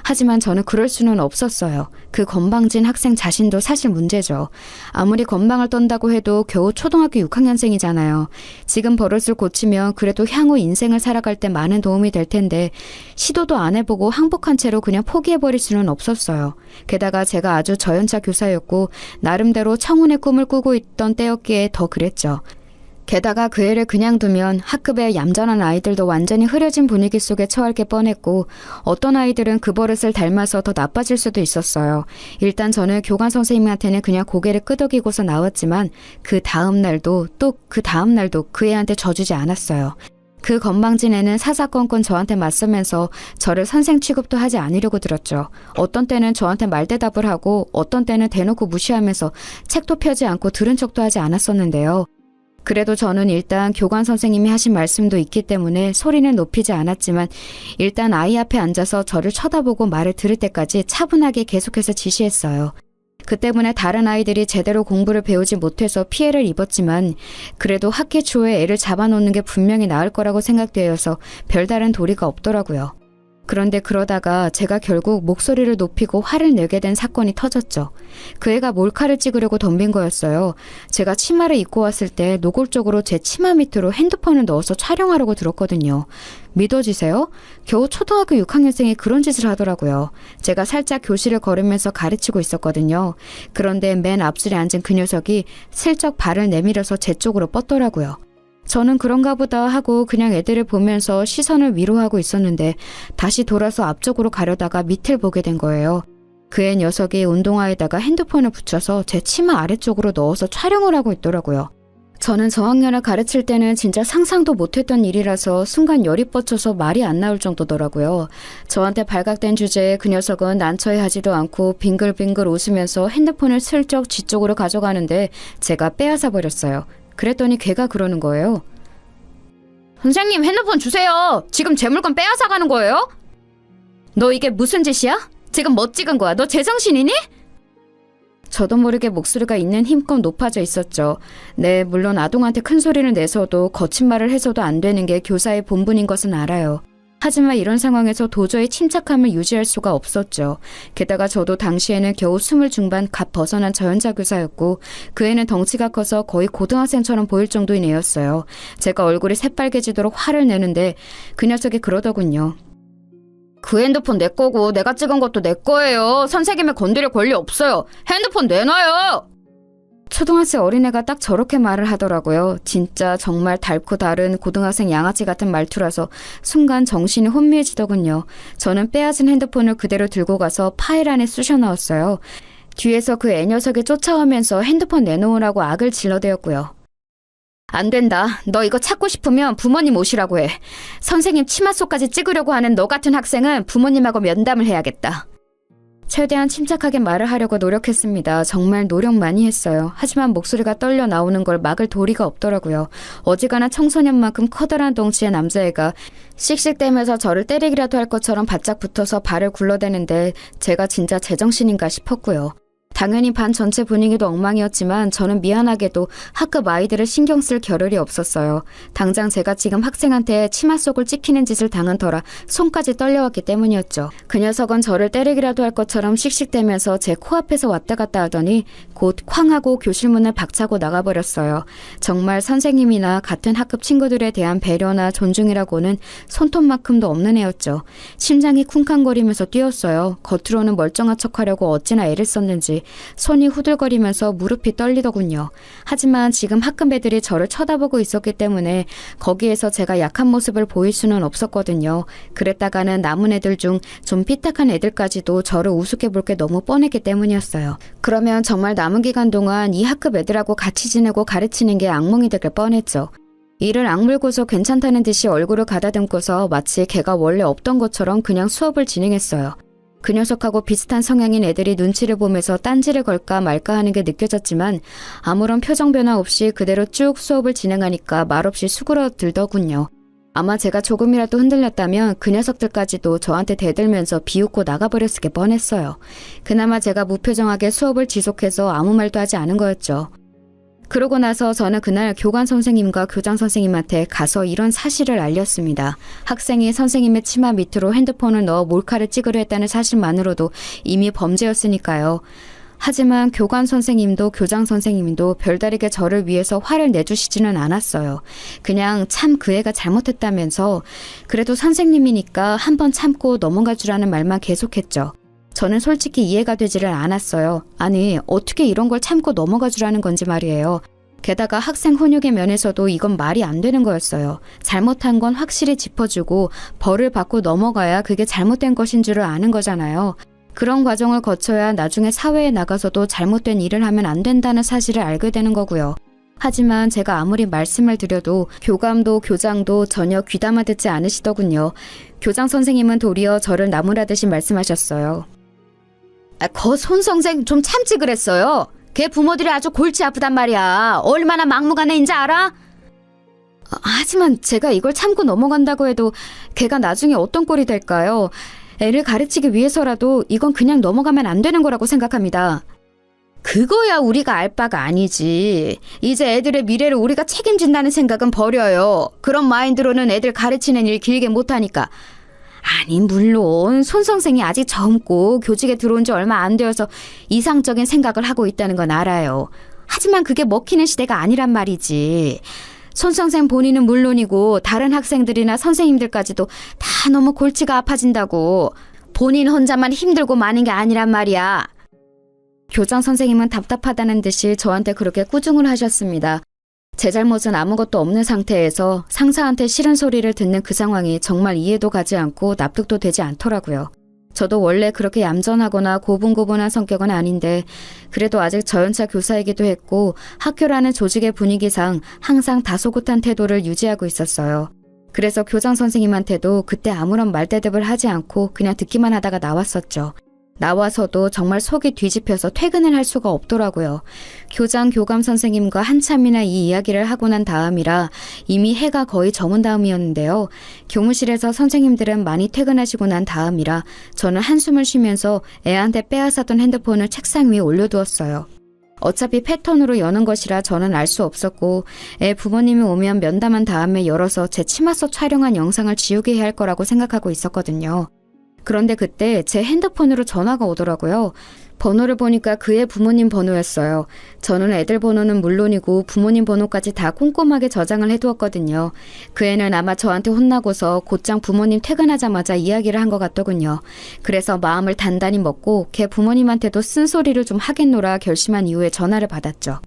하지만 저는 그럴 수는 없었어요. 그 건방진 학생 자신도 사실 문제죠. 아무리 건방을 떤다고 해도 겨우 초등학교 6학년생이잖아요. 지금 버릇을 고치면 그래도 향후 인생을 살아갈 때 많은 도움이 될 텐데 시도도 안 해보고 항복한 채로 그냥 포기해버릴 수는 없었어요. 게다가 제가 아주 저연차 교사였고 나름대로 청운의 꿈을 꾸고 있던 때였기에 더 그랬죠. 게다가 그 애를 그냥 두면 학급의 얌전한 아이들도 완전히 흐려진 분위기 속에 처할 게 뻔했고 어떤 아이들은 그 버릇을 닮아서 더 나빠질 수도 있었어요. 일단 저는 교감 선생님한테는 그냥 고개를 끄덕이고서 나왔지만 그 다음 날도 또 그 다음 날도 그 애한테 져주지 않았어요. 그 건방진 애는 사사건건 저한테 맞서면서 저를 선생 취급도 하지 않으려고 들었죠. 어떤 때는 저한테 말대답을 하고 어떤 때는 대놓고 무시하면서 책도 펴지 않고 들은 척도 하지 않았었는데요. 그래도 저는 일단 교감 선생님이 하신 말씀도 있기 때문에 소리는 높이지 않았지만 일단 아이 앞에 앉아서 저를 쳐다보고 말을 들을 때까지 차분하게 계속해서 지시했어요. 그 때문에 다른 아이들이 제대로 공부를 배우지 못해서 피해를 입었지만 그래도 학기 초에 애를 잡아놓는 게 분명히 나을 거라고 생각되어서 별다른 도리가 없더라고요. 그런데 그러다가 제가 결국 목소리를 높이고 화를 내게 된 사건이 터졌죠. 그 애가 몰카를 찍으려고 덤빈 거였어요. 제가 치마를 입고 왔을 때 노골적으로 제 치마 밑으로 핸드폰을 넣어서 촬영하려고 들었거든요. 믿어지세요? 겨우 초등학교 6학년생이 그런 짓을 하더라고요. 제가 살짝 교실을 걸으면서 가르치고 있었거든요. 그런데 맨 앞줄에 앉은 그 녀석이 슬쩍 발을 내밀어서 제 쪽으로 뻗더라고요. 저는 그런가 보다 하고 그냥 애들을 보면서 시선을 위로하고 있었는데 다시 돌아서 앞쪽으로 가려다가 밑을 보게 된 거예요. 그의 녀석이 운동화에다가 핸드폰을 붙여서 제 치마 아래쪽으로 넣어서 촬영을 하고 있더라고요. 저는 저학년을 가르칠 때는 진짜 상상도 못했던 일이라서 순간 열이 뻗쳐서 말이 안 나올 정도더라고요. 저한테 발각된 주제에 그 녀석은 난처해하지도 않고 빙글빙글 웃으면서 핸드폰을 슬쩍 뒤쪽으로 가져가는데 제가 빼앗아 버렸어요. 그랬더니 걔가 그러는 거예요. 선생님 핸드폰 주세요. 지금 제 물건 빼앗아 가는 거예요? 너 이게 무슨 짓이야? 지금 뭐 찍은 거야? 너 제정신이니? 저도 모르게 목소리가 있는 힘껏 높아져 있었죠. 네, 물론 아동한테 큰 소리를 내서도 거친 말을 해서도 안 되는 게 교사의 본분인 것은 알아요. 하지만 이런 상황에서 도저히 침착함을 유지할 수가 없었죠. 게다가 저도 당시에는 겨우 20 중반 갓 벗어난 저연자 교사였고 그 애는 덩치가 커서 거의 고등학생처럼 보일 정도인 애였어요. 제가 얼굴이 새빨개지도록 화를 내는데 그 녀석이 그러더군요. 그 핸드폰 내 거고 내가 찍은 것도 내 거예요. 선생님이 건드릴 권리 없어요. 핸드폰 내놔요. 초등학생 어린애가 딱 저렇게 말을 하더라고요. 진짜 정말 닳고 다른 고등학생 양아치 같은 말투라서 순간 정신이 혼미해지더군요. 저는 빼앗은 핸드폰을 그대로 들고 가서 파일 안에 쑤셔 넣었어요. 뒤에서 그 애녀석이 쫓아오면서 핸드폰 내놓으라고 악을 질러대었고요. 안 된다. 너 이거 찾고 싶으면 부모님 오시라고 해. 선생님 치마 속까지 찍으려고 하는 너 같은 학생은 부모님하고 면담을 해야겠다. 최대한 침착하게 말을 하려고 노력했습니다. 정말 노력 많이 했어요. 하지만 목소리가 떨려 나오는 걸 막을 도리가 없더라고요. 어지간한 청소년만큼 커다란 덩치의 남자애가 씩씩대면서 저를 때리기라도 할 것처럼 바짝 붙어서 발을 굴러대는데 제가 진짜 제정신인가 싶었고요. 당연히 반 전체 분위기도 엉망이었지만 저는 미안하게도 학급 아이들을 신경 쓸 겨를이 없었어요. 당장 제가 지금 학생한테 치마 속을 찍히는 짓을 당한 터라 손까지 떨려왔기 때문이었죠. 그 녀석은 저를 때리기라도 할 것처럼 씩씩대면서 제 코앞에서 왔다 갔다 하더니 곧 쾅 하고 교실 문을 박차고 나가버렸어요. 정말 선생님이나 같은 학급 친구들에 대한 배려나 존중이라고는 손톱만큼도 없는 애였죠. 심장이 쿵쾅거리면서 뛰었어요. 겉으로는 멀쩡한 척하려고 어찌나 애를 썼는지 손이 후들거리면서 무릎이 떨리더군요. 하지만 지금 학급 애들이 저를 쳐다보고 있었기 때문에 거기에서 제가 약한 모습을 보일 수는 없었거든요. 그랬다가는 남은 애들 중 좀 삐딱한 애들까지도 저를 우습게 볼 게 너무 뻔했기 때문이었어요. 그러면 정말 남은 기간 동안 이 학급 애들하고 같이 지내고 가르치는 게 악몽이 될 뻔했죠. 이를 악물고서 괜찮다는 듯이 얼굴을 가다듬고서 마치 걔가 원래 없던 것처럼 그냥 수업을 진행했어요. 그 녀석하고 비슷한 성향인 애들이 눈치를 보면서 딴지를 걸까 말까 하는 게 느껴졌지만 아무런 표정 변화 없이 그대로 쭉 수업을 진행하니까 말없이 수그러들더군요. 아마 제가 조금이라도 흔들렸다면 그 녀석들까지도 저한테 대들면서 비웃고 나가버렸을 게 뻔했어요. 그나마 제가 무표정하게 수업을 지속해서 아무 말도 하지 않은 거였죠. 그러고 나서 저는 그날 교관 선생님과 교장 선생님한테 가서 이런 사실을 알렸습니다. 학생이 선생님의 치마 밑으로 핸드폰을 넣어 몰카를 찍으려 했다는 사실만으로도 이미 범죄였으니까요. 하지만 교관 선생님도 교장 선생님도 별다르게 저를 위해서 화를 내주시지는 않았어요. 그냥 참 그 애가 잘못했다면서 그래도 선생님이니까 한번 참고 넘어갈 줄 아는 말만 계속했죠. 저는 솔직히 이해가 되지를 않았어요. 아니, 어떻게 이런 걸 참고 넘어가 주라는 건지 말이에요. 게다가 학생 훈육의 면에서도 이건 말이 안 되는 거였어요. 잘못한 건 확실히 짚어주고 벌을 받고 넘어가야 그게 잘못된 것인 줄을 아는 거잖아요. 그런 과정을 거쳐야 나중에 사회에 나가서도 잘못된 일을 하면 안 된다는 사실을 알게 되는 거고요. 하지만 제가 아무리 말씀을 드려도 교감도 교장도 전혀 귀담아 듣지 않으시더군요. 교장 선생님은 도리어 저를 나무라듯이 말씀하셨어요. 거 손선생 좀 참지 그랬어요. 걔 부모들이 아주 골치 아프단 말이야. 얼마나 막무가내인지 알아? 하지만 제가 이걸 참고 넘어간다고 해도 걔가 나중에 어떤 꼴이 될까요? 애를 가르치기 위해서라도 이건 그냥 넘어가면 안 되는 거라고 생각합니다. 그거야 우리가 알 바가 아니지. 이제 애들의 미래를 우리가 책임진다는 생각은 버려요. 그런 마인드로는 애들 가르치는 일 길게 못하니까. 아니 물론 손 선생이 아직 젊고 교직에 들어온 지 얼마 안 되어서 이상적인 생각을 하고 있다는 건 알아요. 하지만 그게 먹히는 시대가 아니란 말이지. 손 선생 본인은 물론이고 다른 학생들이나 선생님들까지도 다 너무 골치가 아파진다고. 본인 혼자만 힘들고 마는 게 아니란 말이야. 교장 선생님은 답답하다는 듯이 저한테 그렇게 꾸중을 하셨습니다. 제 잘못은 아무것도 없는 상태에서 상사한테 싫은 소리를 듣는 그 상황이 정말 이해도 가지 않고 납득도 되지 않더라고요. 저도 원래 그렇게 얌전하거나 고분고분한 성격은 아닌데 그래도 아직 저연차 교사이기도 했고 학교라는 조직의 분위기상 항상 다소곳한 태도를 유지하고 있었어요. 그래서 교장 선생님한테도 그때 아무런 말대답을 하지 않고 그냥 듣기만 하다가 나왔었죠. 나와서도 정말 속이 뒤집혀서 퇴근을 할 수가 없더라고요. 교장 교감 선생님과 한참이나 이 이야기를 하고 난 다음이라 이미 해가 거의 저문 다음이었는데요. 교무실에서 선생님들은 많이 퇴근하시고 난 다음이라 저는 한숨을 쉬면서 애한테 빼앗았던 핸드폰을 책상 위에 올려두었어요. 어차피 패턴으로 여는 것이라 저는 알 수 없었고 애 부모님이 오면 면담한 다음에 열어서 제 치마 속 촬영한 영상을 지우게 해야 할 거라고 생각하고 있었거든요. 그런데 그때 제 핸드폰으로 전화가 오더라고요. 번호를 보니까 그의 부모님 번호였어요. 저는 애들 번호는 물론이고 부모님 번호까지 다 꼼꼼하게 저장을 해두었거든요. 그 애는 아마 저한테 혼나고서 곧장 부모님 퇴근하자마자 이야기를 한 것 같더군요. 그래서 마음을 단단히 먹고 걔 부모님한테도 쓴소리를 좀 하겠노라 결심한 이후에 전화를 받았죠.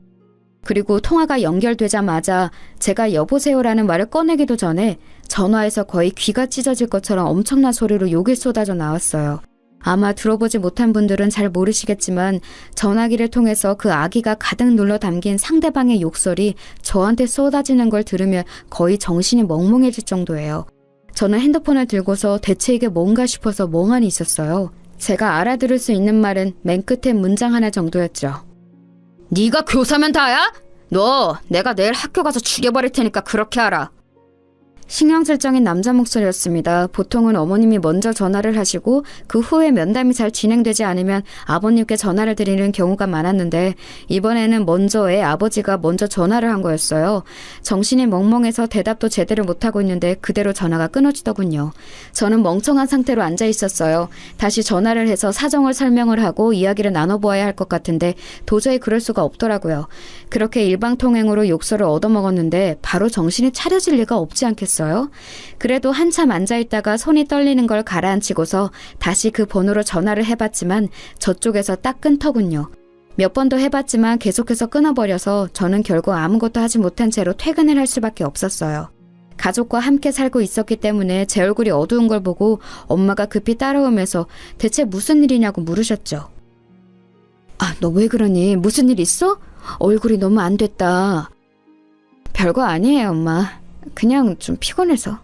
그리고 통화가 연결되자마자 제가 여보세요라는 말을 꺼내기도 전에 전화에서 거의 귀가 찢어질 것처럼 엄청난 소리로 욕이 쏟아져 나왔어요. 아마 들어보지 못한 분들은 잘 모르시겠지만 전화기를 통해서 그 아기가 가득 눌러 담긴 상대방의 욕설이 저한테 쏟아지는 걸 들으면 거의 정신이 멍멍해질 정도예요. 저는 핸드폰을 들고서 대체 이게 뭔가 싶어서 멍하니 있었어요. 제가 알아들을 수 있는 말은 맨 끝에 문장 하나 정도였죠. 네가 교사면 다야? 너 내가 내일 학교 가서 죽여버릴 테니까 그렇게 알아. 신경질적인 남자 목소리였습니다. 보통은 어머님이 먼저 전화를 하시고 그 후에 면담이 잘 진행되지 않으면 아버님께 전화를 드리는 경우가 많았는데 이번에는 먼저 애 아버지가 먼저 전화를 한 거였어요. 정신이 멍멍해서 대답도 제대로 못하고 있는데 그대로 전화가 끊어지더군요. 저는 멍청한 상태로 앉아 있었어요. 다시 전화를 해서 사정을 설명을 하고 이야기를 나눠보아야 할 것 같은데 도저히 그럴 수가 없더라고요. 그렇게 일방통행으로 욕설을 얻어먹었는데 바로 정신이 차려질 리가 없지 않겠어요? 그래도 한참 앉아있다가 손이 떨리는 걸 가라앉히고서 다시 그 번호로 전화를 해봤지만 저쪽에서 딱 끊더군요. 몇 번 더 해봤지만 계속해서 끊어버려서 저는 결국 아무것도 하지 못한 채로 퇴근을 할 수밖에 없었어요. 가족과 함께 살고 있었기 때문에 제 얼굴이 어두운 걸 보고 엄마가 급히 따라오면서 대체 무슨 일이냐고 물으셨죠. 아, 너 왜 그러니? 무슨 일 있어? 얼굴이 너무 안 됐다. 별거 아니에요, 엄마. 그냥 좀 피곤해서.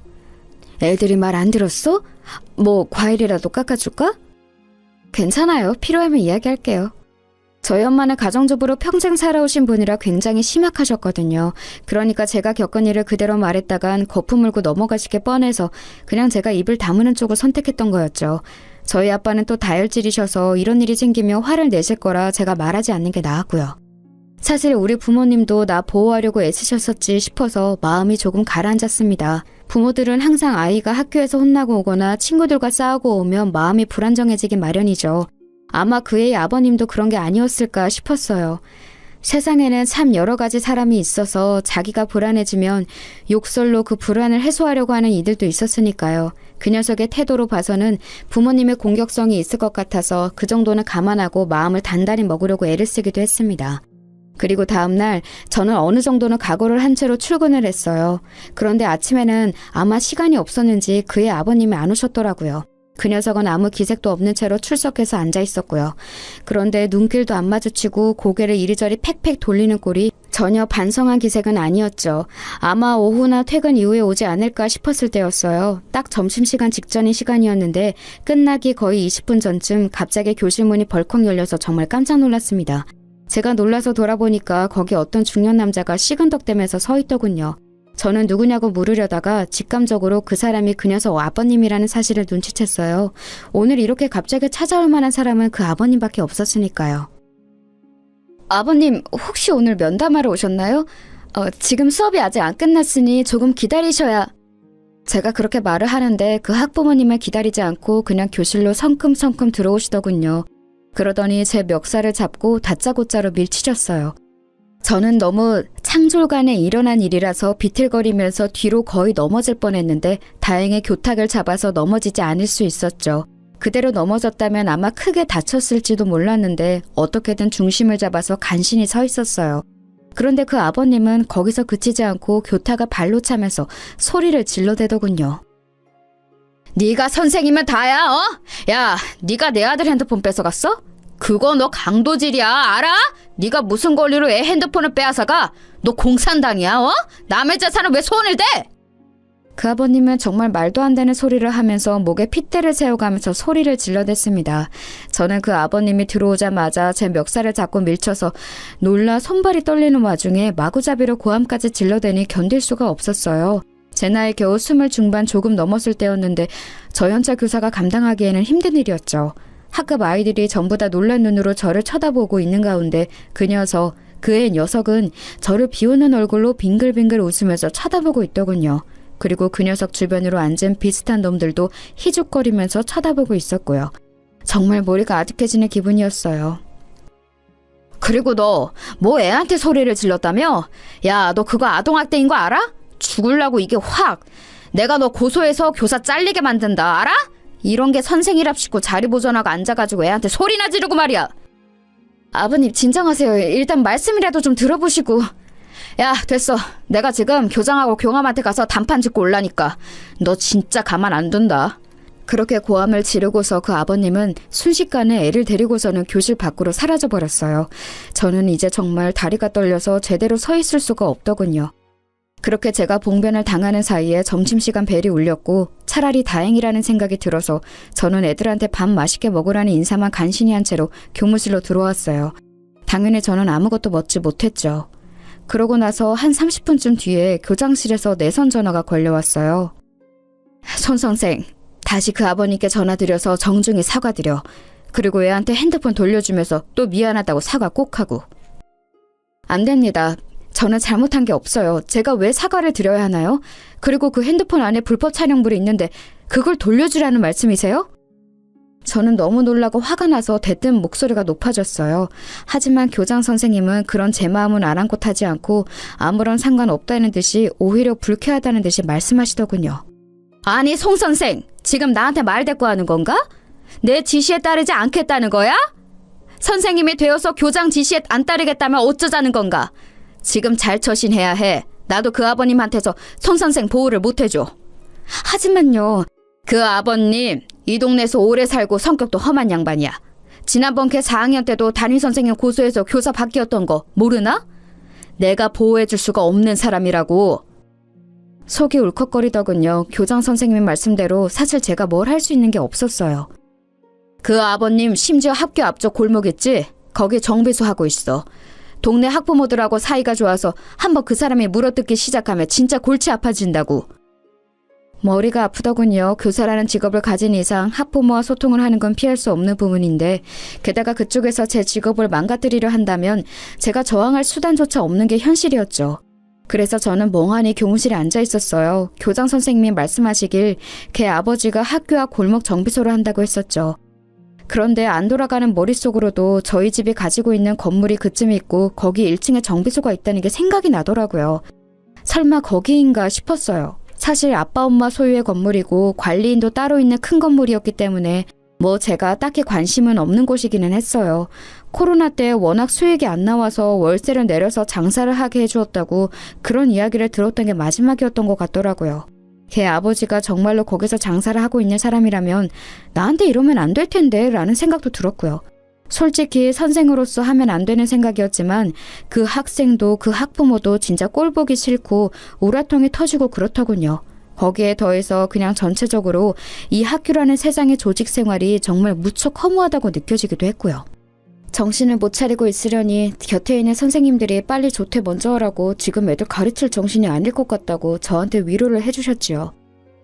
애들이 말 안 들었어? 뭐 과일이라도 깎아줄까? 괜찮아요. 필요하면 이야기할게요. 저희 엄마는 가정주부로 평생 살아오신 분이라 굉장히 심약하셨거든요. 그러니까 제가 겪은 일을 그대로 말했다간 거품 물고 넘어가시게 뻔해서 그냥 제가 입을 다무는 쪽을 선택했던 거였죠. 저희 아빠는 또 다혈질이셔서 이런 일이 생기면 화를 내실 거라 제가 말하지 않는 게 나았고요. 사실 우리 부모님도 나 보호하려고 애쓰셨었지 싶어서 마음이 조금 가라앉았습니다. 부모들은 항상 아이가 학교에서 혼나고 오거나 친구들과 싸우고 오면 마음이 불안정해지기 마련이죠. 아마 그의 아버님도 그런 게 아니었을까 싶었어요. 세상에는 참 여러 가지 사람이 있어서 자기가 불안해지면 욕설로 그 불안을 해소하려고 하는 이들도 있었으니까요. 그 녀석의 태도로 봐서는 부모님의 공격성이 있을 것 같아서 그 정도는 감안하고 마음을 단단히 먹으려고 애를 쓰기도 했습니다. 그리고 다음날 저는 어느 정도는 각오를 한 채로 출근을 했어요. 그런데 아침에는 아마 시간이 없었는지 그의 아버님이 안 오셨더라고요. 그 녀석은 아무 기색도 없는 채로 출석해서 앉아 있었고요. 그런데 눈길도 안 마주치고 고개를 이리저리 팩팩 돌리는 꼴이 전혀 반성한 기색은 아니었죠. 아마 오후나 퇴근 이후에 오지 않을까 싶었을 때였어요. 딱 점심시간 직전인 시간이었는데 끝나기 거의 20분 전쯤 갑자기 교실 문이 벌컥 열려서 정말 깜짝 놀랐습니다. 제가 놀라서 돌아보니까 거기 어떤 중년 남자가 시근덕대면서 서 있더군요. 저는 누구냐고 물으려다가 직감적으로 그 사람이 그 녀석 아버님이라는 사실을 눈치챘어요. 오늘 이렇게 갑자기 찾아올 만한 사람은 그 아버님밖에 없었으니까요. 아버님, 혹시 오늘 면담하러 오셨나요? 지금 수업이 아직 안 끝났으니 조금 기다리셔야... 제가 그렇게 말을 하는데 그 학부모님을 기다리지 않고 그냥 교실로 성큼성큼 들어오시더군요. 그러더니 제 멱살을 잡고 다짜고짜로 밀치셨어요. 저는 너무 창졸간에 일어난 일이라서 비틀거리면서 뒤로 거의 넘어질 뻔했는데 다행히 교탁을 잡아서 넘어지지 않을 수 있었죠. 그대로 넘어졌다면 아마 크게 다쳤을지도 몰랐는데 어떻게든 중심을 잡아서 간신히 서 있었어요. 그런데 그 아버님은 거기서 그치지 않고 교탁을 발로 차면서 소리를 질러대더군요. 네가 선생이면 다야, 어? 야, 네가 내 아들 핸드폰 뺏어갔어? 그거 너 강도질이야, 알아? 네가 무슨 권리로 애 핸드폰을 빼앗아가? 너 공산당이야, 어? 남의 재산을 왜 손을 대? 그 아버님은 정말 말도 안 되는 소리를 하면서 목에 핏대를 세워가면서 소리를 질러댔습니다. 저는 그 아버님이 들어오자마자 제 멱살을 잡고 밀쳐서 놀라 손발이 떨리는 와중에 마구잡이로 고함까지 질러대니 견딜 수가 없었어요. 제 나이 겨우 20 중반 조금 넘었을 때였는데 저연차 교사가 감당하기에는 힘든 일이었죠. 학급 아이들이 전부 다 놀란 눈으로 저를 쳐다보고 있는 가운데 그 녀석, 그 애 녀석은 저를 비웃는 얼굴로 빙글빙글 웃으면서 쳐다보고 있더군요. 그리고 그 녀석 주변으로 앉은 비슷한 놈들도 희죽거리면서 쳐다보고 있었고요. 정말 머리가 아득해지는 기분이었어요. 그리고 너 뭐 애한테 소리를 질렀다며? 야, 너 그거 아동학대인 거 알아? 죽을라고 이게 확. 내가 너 고소해서 교사 잘리게 만든다. 알아? 이런 게 선생이랍시고 자리 보존하고 앉아가지고 애한테 소리나 지르고 말이야. 아버님 진정하세요. 일단 말씀이라도 좀 들어보시고. 야, 됐어. 내가 지금 교장하고 교감한테 가서 단판 짓고 올라니까 너 진짜 가만 안 둔다. 그렇게 고함을 지르고서 그 아버님은 순식간에 애를 데리고서는 교실 밖으로 사라져버렸어요. 저는 이제 정말 다리가 떨려서 제대로 서 있을 수가 없더군요. 그렇게 제가 봉변을 당하는 사이에 점심시간 벨이 울렸고 차라리 다행이라는 생각이 들어서 저는 애들한테 밥 맛있게 먹으라는 인사만 간신히 한 채로 교무실로 들어왔어요. 당연히 저는 아무것도 먹지 못했죠. 그러고 나서 한 30분쯤 뒤에 교장실에서 내선 전화가 걸려왔어요. 손 선생, 다시 그 아버님께 전화드려서 정중히 사과드려. 그리고 애한테 핸드폰 돌려주면서 또 미안하다고 사과 꼭 하고. 안 됩니다. 저는 잘못한 게 없어요. 제가 왜 사과를 드려야 하나요? 그리고 그 핸드폰 안에 불법 촬영물이 있는데 그걸 돌려주라는 말씀이세요? 저는 너무 놀라고 화가 나서 대뜸 목소리가 높아졌어요. 하지만 교장 선생님은 그런 제 마음은 아랑곳하지 않고 아무런 상관없다는 듯이 오히려 불쾌하다는 듯이 말씀하시더군요. 아니 송 선생, 지금 나한테 말대꾸하는 건가? 내 지시에 따르지 않겠다는 거야? 선생님이 되어서 교장 지시에 안 따르겠다면 어쩌자는 건가? 지금 잘 처신해야 해. 나도 그 아버님한테서 송 선생 보호를 못 해줘. 하지만요. 그 아버님 이 동네에서 오래 살고 성격도 험한 양반이야. 지난번 걔 4학년 때도 담임선생님 고소해서 교사 바뀌었던 거 모르나? 내가 보호해줄 수가 없는 사람이라고. 속이 울컥거리더군요. 교장 선생님 말씀대로 사실 제가 뭘 할 수 있는 게 없었어요. 그 아버님 심지어 학교 앞쪽 골목 있지? 거기 정비소 하고 있어. 동네 학부모들하고 사이가 좋아서 한번 그 사람이 물어뜯기 시작하면 진짜 골치 아파진다고. 머리가 아프더군요. 교사라는 직업을 가진 이상 학부모와 소통을 하는 건 피할 수 없는 부분인데 게다가 그쪽에서 제 직업을 망가뜨리려 한다면 제가 저항할 수단조차 없는 게 현실이었죠. 그래서 저는 멍하니 교무실에 앉아 있었어요. 교장 선생님이 말씀하시길 걔 아버지가 학교와 골목 정비소를 한다고 했었죠. 그런데 안 돌아가는 머릿속으로도 저희 집이 가지고 있는 건물이 그쯤에 있고 거기 1층에 정비소가 있다는 게 생각이 나더라고요. 설마 거기인가 싶었어요. 사실 아빠 엄마 소유의 건물이고 관리인도 따로 있는 큰 건물이었기 때문에 뭐 제가 딱히 관심은 없는 곳이기는 했어요. 코로나 때 워낙 수익이 안 나와서 월세를 내려서 장사를 하게 해주었다고 그런 이야기를 들었던 게 마지막이었던 것 같더라고요. 걔 아버지가 정말로 거기서 장사를 하고 있는 사람이라면 나한테 이러면 안 될 텐데 라는 생각도 들었고요. 솔직히 선생으로서 하면 안 되는 생각이었지만 그 학생도 그 학부모도 진짜 꼴보기 싫고 우라통이 터지고 그렇더군요. 거기에 더해서 그냥 전체적으로 이 학교라는 세상의 조직 생활이 정말 무척 허무하다고 느껴지기도 했고요. 정신을 못 차리고 있으려니 곁에 있는 선생님들이 빨리 조퇴 먼저 하라고 지금 애들 가르칠 정신이 아닐 것 같다고 저한테 위로를 해주셨지요.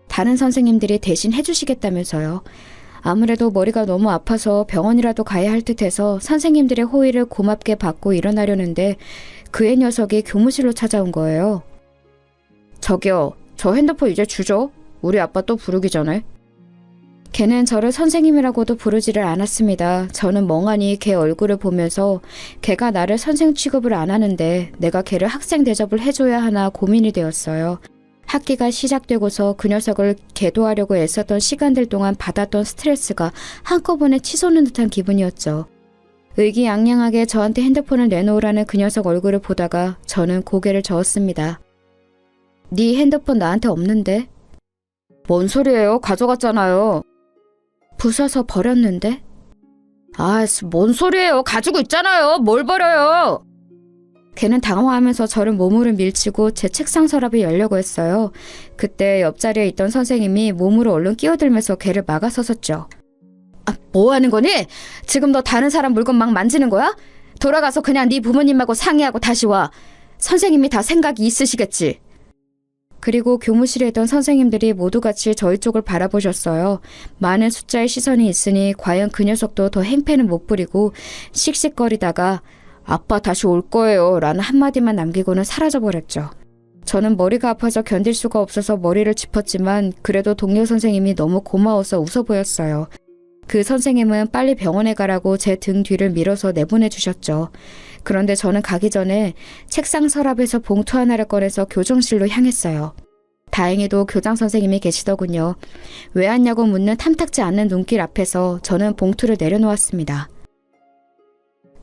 다른 선생님들이 대신 해주시겠다면서요. 아무래도 머리가 너무 아파서 병원이라도 가야 할 듯해서 선생님들의 호의를 고맙게 받고 일어나려는데 그의 녀석이 교무실로 찾아온 거예요. 저기요, 저 핸드폰 이제 주죠? 우리 아빠 또 부르기 전에. 걔는 저를 선생님이라고도 부르지를 않았습니다. 저는 멍하니 걔 얼굴을 보면서 걔가 나를 선생 취급을 안 하는데 내가 걔를 학생 대접을 해줘야 하나 고민이 되었어요. 학기가 시작되고서 그 녀석을 계도하려고 애썼던 시간들 동안 받았던 스트레스가 한꺼번에 치솟는 듯한 기분이었죠. 의기양양하게 저한테 핸드폰을 내놓으라는 그 녀석 얼굴을 보다가 저는 고개를 저었습니다. 네 핸드폰 나한테 없는데? 뭔 소리예요? 가져갔잖아요. 부숴서 버렸는데? 아, 뭔 소리예요? 가지고 있잖아요. 뭘 버려요? 걔는 당황하면서 저를 몸으로 밀치고 제 책상 서랍이 열려고 했어요. 그때 옆자리에 있던 선생님이 몸으로 얼른 끼어들면서 걔를 막아섰었죠. 아, 뭐 하는 거니? 지금 너 다른 사람 물건 막 만지는 거야? 돌아가서 그냥 네 부모님하고 상의하고 다시 와. 선생님이 다 생각이 있으시겠지. 그리고 교무실에 있던 선생님들이 모두 같이 저희 쪽을 바라보셨어요. 많은 숫자의 시선이 있으니 과연 그 녀석도 더 행패는 못 부리고 씩씩거리다가 아빠 다시 올 거예요 라는 한마디만 남기고는 사라져버렸죠. 저는 머리가 아파서 견딜 수가 없어서 머리를 짚었지만 그래도 동료 선생님이 너무 고마워서 웃어 보였어요. 그 선생님은 빨리 병원에 가라고 제 등 뒤를 밀어서 내보내 주셨죠. 그런데 저는 가기 전에 책상 서랍에서 봉투 하나를 꺼내서 교정실로 향했어요. 다행히도 교장 선생님이 계시더군요. 왜 왔냐고 묻는 탐탁지 않는 눈길 앞에서 저는 봉투를 내려놓았습니다.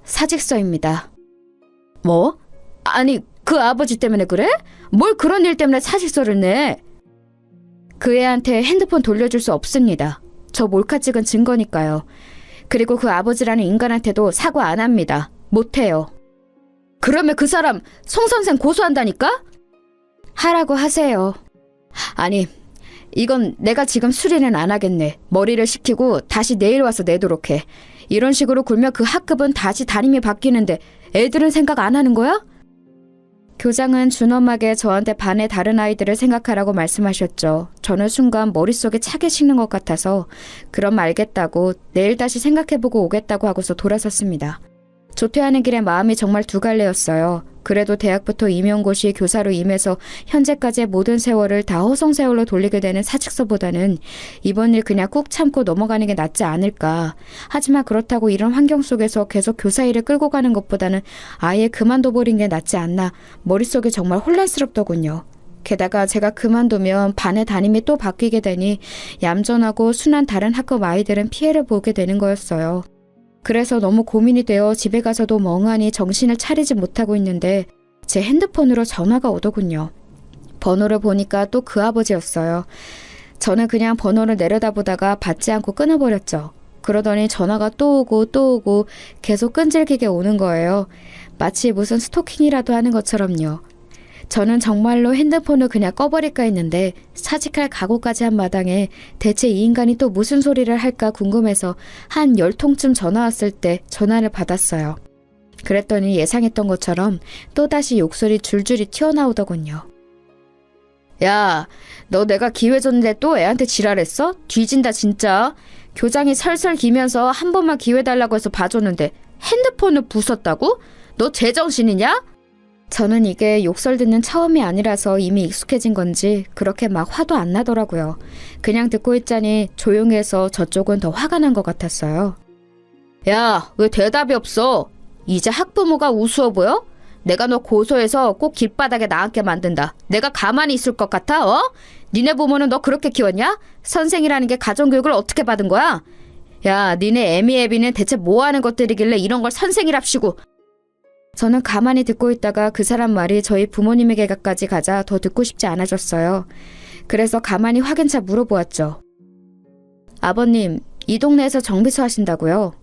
사직서입니다. 뭐? 아니, 그 아버지 때문에 그래? 뭘 그런 일 때문에 사직서를 내? 그 애한테 핸드폰 돌려줄 수 없습니다. 저 몰카 찍은 증거니까요. 그리고 그 아버지라는 인간한테도 사과 안 합니다. 못해요. 그러면 그 사람 송 선생 고소한다니까? 하라고 하세요. 아니, 이건 내가 지금 수리는 안 하겠네. 머리를 식히고 다시 내일 와서 내도록 해. 이런 식으로 굴면 그 학급은 다시 담임이 바뀌는데 애들은 생각 안 하는 거야? 교장은 준엄하게 저한테 반의 다른 아이들을 생각하라고 말씀하셨죠. 저는 순간 머릿속에 차게 식는 것 같아서 그럼 알겠다고 내일 다시 생각해보고 오겠다고 하고서 돌아섰습니다. 조퇴하는 길에 마음이 정말 두 갈래였어요. 그래도 대학부터 임용고시 교사로 임해서 현재까지의 모든 세월을 다 허송세월로 돌리게 되는 사직서보다는 이번 일 그냥 꾹 참고 넘어가는 게 낫지 않을까. 하지만 그렇다고 이런 환경 속에서 계속 교사 일을 끌고 가는 것보다는 아예 그만둬버린 게 낫지 않나. 머릿속이 정말 혼란스럽더군요. 게다가 제가 그만두면 반의 담임이 또 바뀌게 되니 얌전하고 순한 다른 학급 아이들은 피해를 보게 되는 거였어요. 그래서 너무 고민이 되어 집에 가서도 멍하니 정신을 차리지 못하고 있는데 제 핸드폰으로 전화가 오더군요. 번호를 보니까 또 그 아버지였어요. 저는 그냥 번호를 내려다보다가 받지 않고 끊어버렸죠. 그러더니 전화가 또 오고 계속 끈질기게 오는 거예요. 마치 무슨 스토킹이라도 하는 것처럼요. 저는 정말로 핸드폰을 그냥 꺼버릴까 했는데 사직할 각오까지 한 마당에 대체 이 인간이 또 무슨 소리를 할까 궁금해서 한 10통쯤 전화 왔을 때 전화를 받았어요. 그랬더니 예상했던 것처럼 또다시 욕설이 줄줄이 튀어나오더군요. 야, 너 내가 기회 줬는데 또 애한테 지랄했어? 뒤진다 진짜. 교장이 설설 기면서 한 번만 기회 달라고 해서 봐줬는데 핸드폰을 부쉈다고? 너 제정신이냐? 저는 이게 욕설 듣는 처음이 아니라서 이미 익숙해진 건지 그렇게 막 화도 안 나더라고요. 그냥 듣고 있자니 조용해서 저쪽은 더 화가 난 것 같았어요. 야, 왜 대답이 없어? 이제 학부모가 우스워 보여? 내가 너 고소해서 꼭 길바닥에 나앉게 만든다. 내가 가만히 있을 것 같아? 어? 니네 부모는 너 그렇게 키웠냐? 선생이라는 게 가정교육을 어떻게 받은 거야? 야, 니네 애미애비는 대체 뭐 하는 것들이길래 이런 걸 선생이랍시고. 저는 가만히 듣고 있다가 그 사람 말이 저희 부모님에게까지 가자 더 듣고 싶지 않아졌어요. 그래서 가만히 확인차 물어보았죠. 아버님, 이 동네에서 정비소 하신다고요?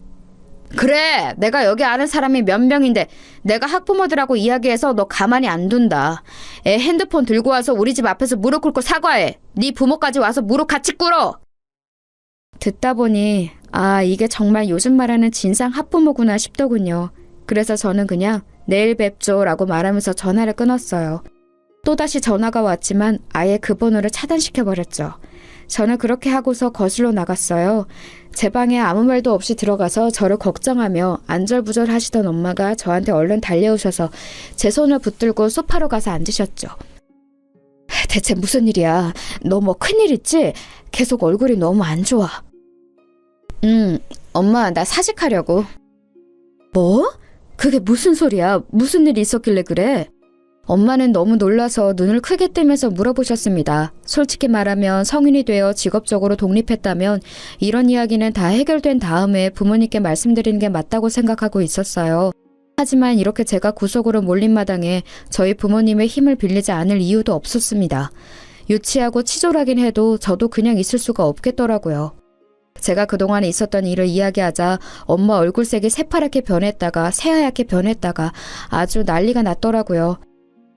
그래, 내가 여기 아는 사람이 몇 명인데 내가 학부모들하고 이야기해서 너 가만히 안 둔다. 애 핸드폰 들고 와서 우리 집 앞에서 무릎 꿇고 사과해. 네 부모까지 와서 무릎 같이 꿇어. 듣다 보니 이게 정말 요즘 말하는 진상 학부모구나 싶더군요. 그래서 저는 그냥 내일 뵙죠 라고 말하면서 전화를 끊었어요. 또다시 전화가 왔지만 아예 그 번호를 차단시켜버렸죠. 저는 그렇게 하고서 거실로 나갔어요. 제 방에 아무 말도 없이 들어가서 저를 걱정하며 안절부절 하시던 엄마가 저한테 얼른 달려오셔서 제 손을 붙들고 소파로 가서 앉으셨죠. 대체 무슨 일이야? 너 뭐 큰일 있지? 계속 얼굴이 너무 안 좋아. 엄마 나 사직하려고. 뭐? 그게 무슨 소리야? 무슨 일이 있었길래 그래? 엄마는 너무 놀라서 눈을 크게 뜨면서 물어보셨습니다. 솔직히 말하면 성인이 되어 직업적으로 독립했다면 이런 이야기는 다 해결된 다음에 부모님께 말씀드리는 게 맞다고 생각하고 있었어요. 하지만 이렇게 제가 구석으로 몰린 마당에 저희 부모님의 힘을 빌리지 않을 이유도 없었습니다. 유치하고 치졸하긴 해도 저도 그냥 있을 수가 없겠더라고요. 제가 그동안 있었던 일을 이야기하자 엄마 얼굴색이 새파랗게 변했다가 새하얗게 변했다가 아주 난리가 났더라고요.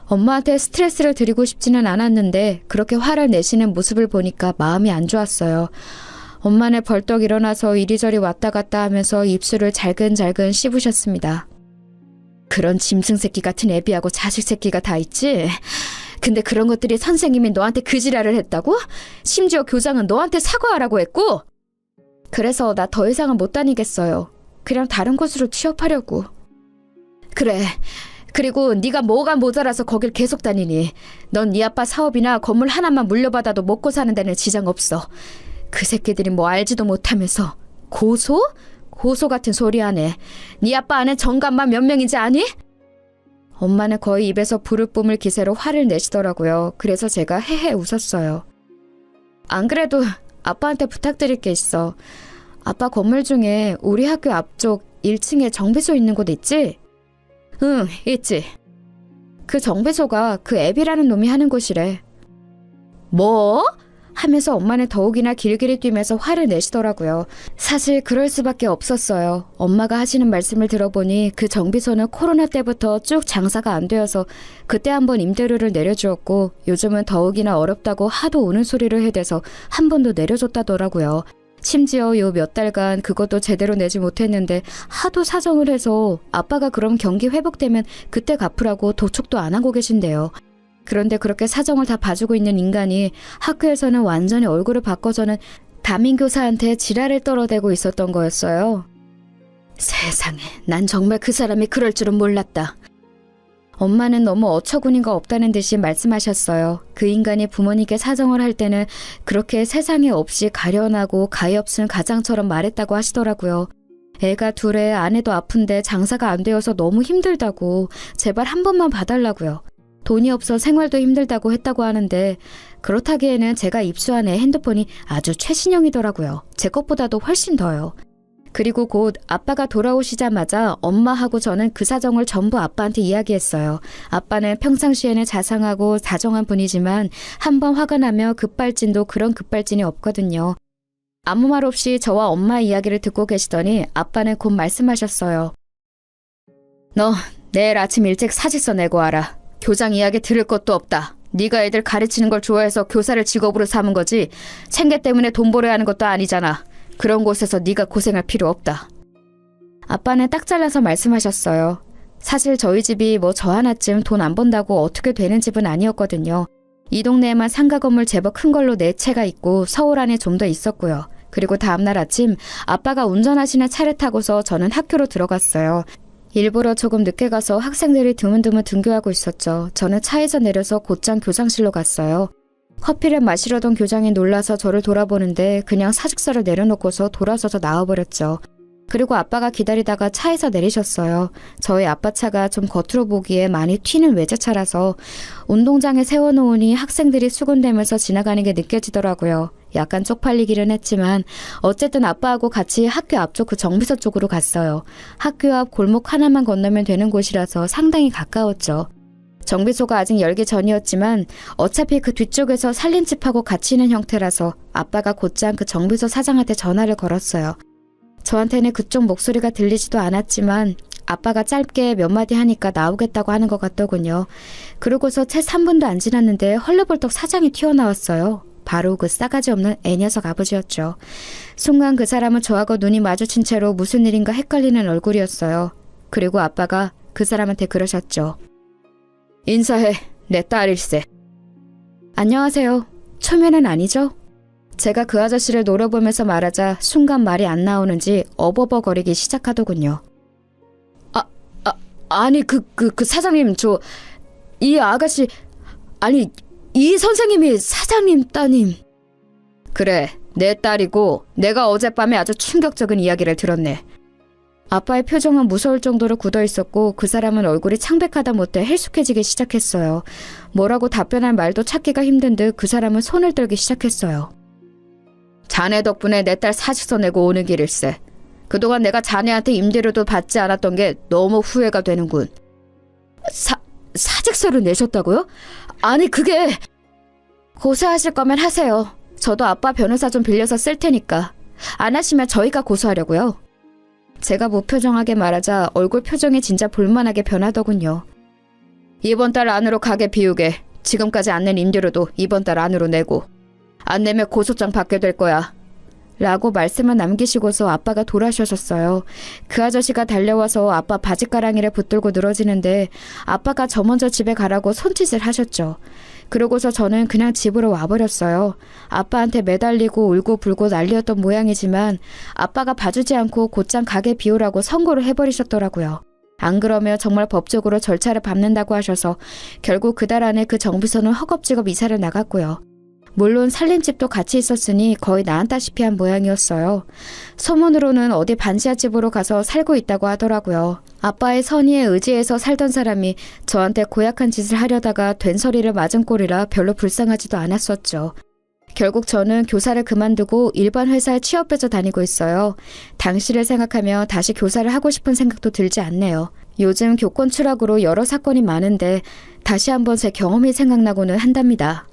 엄마한테 스트레스를 드리고 싶지는 않았는데 그렇게 화를 내시는 모습을 보니까 마음이 안 좋았어요. 엄마는 벌떡 일어나서 이리저리 왔다 갔다 하면서 입술을 잘근잘근 씹으셨습니다. 그런 짐승 새끼 같은 애비하고 자식 새끼가 다 있지? 근데 그런 것들이 선생님이 너한테 그 지랄을 했다고? 심지어 교장은 너한테 사과하라고 했고? 그래서 나 더 이상은 못 다니겠어요. 그냥 다른 곳으로 취업하려고. 그래. 그리고 네가 뭐가 모자라서 거길 계속 다니니. 넌 네 아빠 사업이나 건물 하나만 물려받아도 먹고 사는 데는 지장 없어. 그 새끼들이 뭐 알지도 못하면서. 고소? 고소 같은 소리 하네. 네 아빠 아는 정감만 몇 명인지 아니? 엄마는 거의 입에서 불을 뿜을 기세로 화를 내시더라고요. 그래서 제가 헤헤 웃었어요. 안 그래도 아빠한테 부탁드릴 게 있어. 아빠 건물 중에 우리 학교 앞쪽 1층에 정비소 있는 곳 있지? 응, 있지. 그 정비소가 그 앱이라는 놈이 하는 곳이래. 뭐? 하면서 엄마는 더욱이나 길길이 뛰면서 화를 내시더라고요. 사실 그럴 수밖에 없었어요. 엄마가 하시는 말씀을 들어보니 그 정비소는 코로나 때부터 쭉 장사가 안 되어서 그때 한번 임대료를 내려주었고 요즘은 더욱이나 어렵다고 하도 우는 소리를 해대서 한 번도 내려줬다더라고요. 심지어 요 몇 달간 그것도 제대로 내지 못했는데 하도 사정을 해서 아빠가 그럼 경기 회복되면 그때 갚으라고 도촉도 안 하고 계신데요. 그런데 그렇게 사정을 다 봐주고 있는 인간이 학교에서는 완전히 얼굴을 바꿔서는 담임교사한테 지랄을 떨어대고 있었던 거였어요. 세상에, 난 정말 그 사람이 그럴 줄은 몰랐다. 엄마는 너무 어처구니가 없다는 듯이 말씀하셨어요. 그 인간이 부모님께 사정을 할 때는 그렇게 세상에 없이 가련하고 가엾은 가장처럼 말했다고 하시더라고요. 애가 둘에 아내도 아픈데 장사가 안 되어서 너무 힘들다고 제발 한 번만 봐달라고요. 돈이 없어 생활도 힘들다고 했다고 하는데 그렇다기에는 제가 입수한 애 핸드폰이 아주 최신형이더라고요. 제 것보다도 훨씬 더요. 그리고 곧 아빠가 돌아오시자마자 엄마하고 저는 그 사정을 전부 아빠한테 이야기했어요. 아빠는 평상시에는 자상하고 다정한 분이지만 한번 화가 나면 급발진도 그런 급발진이 없거든요. 아무 말 없이 저와 엄마 이야기를 듣고 계시더니 아빠는 곧 말씀하셨어요. 너 내일 아침 일찍 사직서 내고 와라. 교장 이야기 들을 것도 없다. 네가 애들 가르치는 걸 좋아해서 교사를 직업으로 삼은 거지 생계 때문에 돈 벌어야 하는 것도 아니잖아. 그런 곳에서 네가 고생할 필요 없다. 아빠는 딱 잘라서 말씀하셨어요. 사실 저희 집이 뭐 저 하나쯤 돈 안 번다고 어떻게 되는 집은 아니었거든요. 이 동네에만 상가 건물 제법 큰 걸로 4채가 있고 서울 안에 좀 더 있었고요. 그리고 다음날 아침 아빠가 운전하시는 차를 타고서 저는 학교로 들어갔어요. 일부러 조금 늦게 가서 학생들이 드문드문 등교하고 있었죠. 저는 차에서 내려서 곧장 교장실로 갔어요. 커피를 마시려던 교장이 놀라서 저를 돌아보는데 그냥 사직서를 내려놓고서 돌아서서 나와버렸죠. 그리고 아빠가 기다리다가 차에서 내리셨어요. 저희 아빠 차가 좀 겉으로 보기에 많이 튀는 외제차라서 운동장에 세워놓으니 학생들이 수군대면서 지나가는 게 느껴지더라고요. 약간 쪽팔리기는 했지만 어쨌든 아빠하고 같이 학교 앞쪽 그 정비소 쪽으로 갔어요. 학교 앞 골목 하나만 건너면 되는 곳이라서 상당히 가까웠죠. 정비소가 아직 열기 전이었지만 어차피 그 뒤쪽에서 살림집하고 같이 있는 형태라서 아빠가 곧장 그 정비소 사장한테 전화를 걸었어요. 저한테는 그쪽 목소리가 들리지도 않았지만 아빠가 짧게 몇 마디 하니까 나오겠다고 하는 것 같더군요. 그러고서 채 3분도 안 지났는데 헐레벌떡 사장이 튀어나왔어요. 바로 그 싸가지 없는 애녀석 아버지였죠. 순간 그 사람은 저하고 눈이 마주친 채로 무슨 일인가 헷갈리는 얼굴이었어요. 그리고 아빠가 그 사람한테 그러셨죠. 인사해. 내 딸일세. 안녕하세요. 초면은 아니죠? 제가 그 아저씨를 노려보면서 말하자 순간 말이 안 나오는지 어버버거리기 시작하더군요. 아니 그 사장님 이 아가씨 아니 이 선생님이 사장님 따님. 그래 내 딸이고 내가 어젯밤에 아주 충격적인 이야기를 들었네. 아빠의 표정은 무서울 정도로 굳어있었고 그 사람은 얼굴이 창백하다 못해 헬쑥해지기 시작했어요. 뭐라고 답변할 말도 찾기가 힘든 듯 그 사람은 손을 떨기 시작했어요. 자네 덕분에 내 딸 사직서 내고 오는 길일세. 그동안 내가 자네한테 임대료도 받지 않았던 게 너무 후회가 되는군. 사직서를 내셨다고요? 아니 그게... 고소하실 거면 하세요. 저도 아빠 변호사 좀 빌려서 쓸 테니까. 안 하시면 저희가 고소하려고요. 제가 무표정하게 말하자 얼굴 표정이 진짜 볼만하게 변하더군요. 이번 달 안으로 가게 비우게. 지금까지 안 낸 임대료도 이번 달 안으로 내고. 안 내면 고소장 받게 될 거야. 라고 말씀을 남기시고서 아빠가 돌아서셨어요. 그 아저씨가 달려와서 아빠 바지가랑이를 붙들고 늘어지는데 아빠가 저 먼저 집에 가라고 손짓을 하셨죠. 그러고서 저는 그냥 집으로 와버렸어요. 아빠한테 매달리고 울고 불고 난리였던 모양이지만 아빠가 봐주지 않고 곧장 가게 비우라고 선고를 해버리셨더라고요. 안 그러면 정말 법적으로 절차를 밟는다고 하셔서 결국 그달 안에 그 정비소는 허겁지겁 이사를 나갔고요. 물론 살림집도 같이 있었으니 거의 나앉다시피 한 모양이었어요. 소문으로는 어디 반지하집으로 가서 살고 있다고 하더라고요. 아빠의 선의에 의지해서 살던 사람이 저한테 고약한 짓을 하려다가 된소리를 맞은 꼴이라 별로 불쌍하지도 않았었죠. 결국 저는 교사를 그만두고 일반 회사에 취업해서 다니고 있어요. 당시를 생각하며 다시 교사를 하고 싶은 생각도 들지 않네요. 요즘 교권 추락으로 여러 사건이 많은데 다시 한번 제 경험이 생각나고는 한답니다.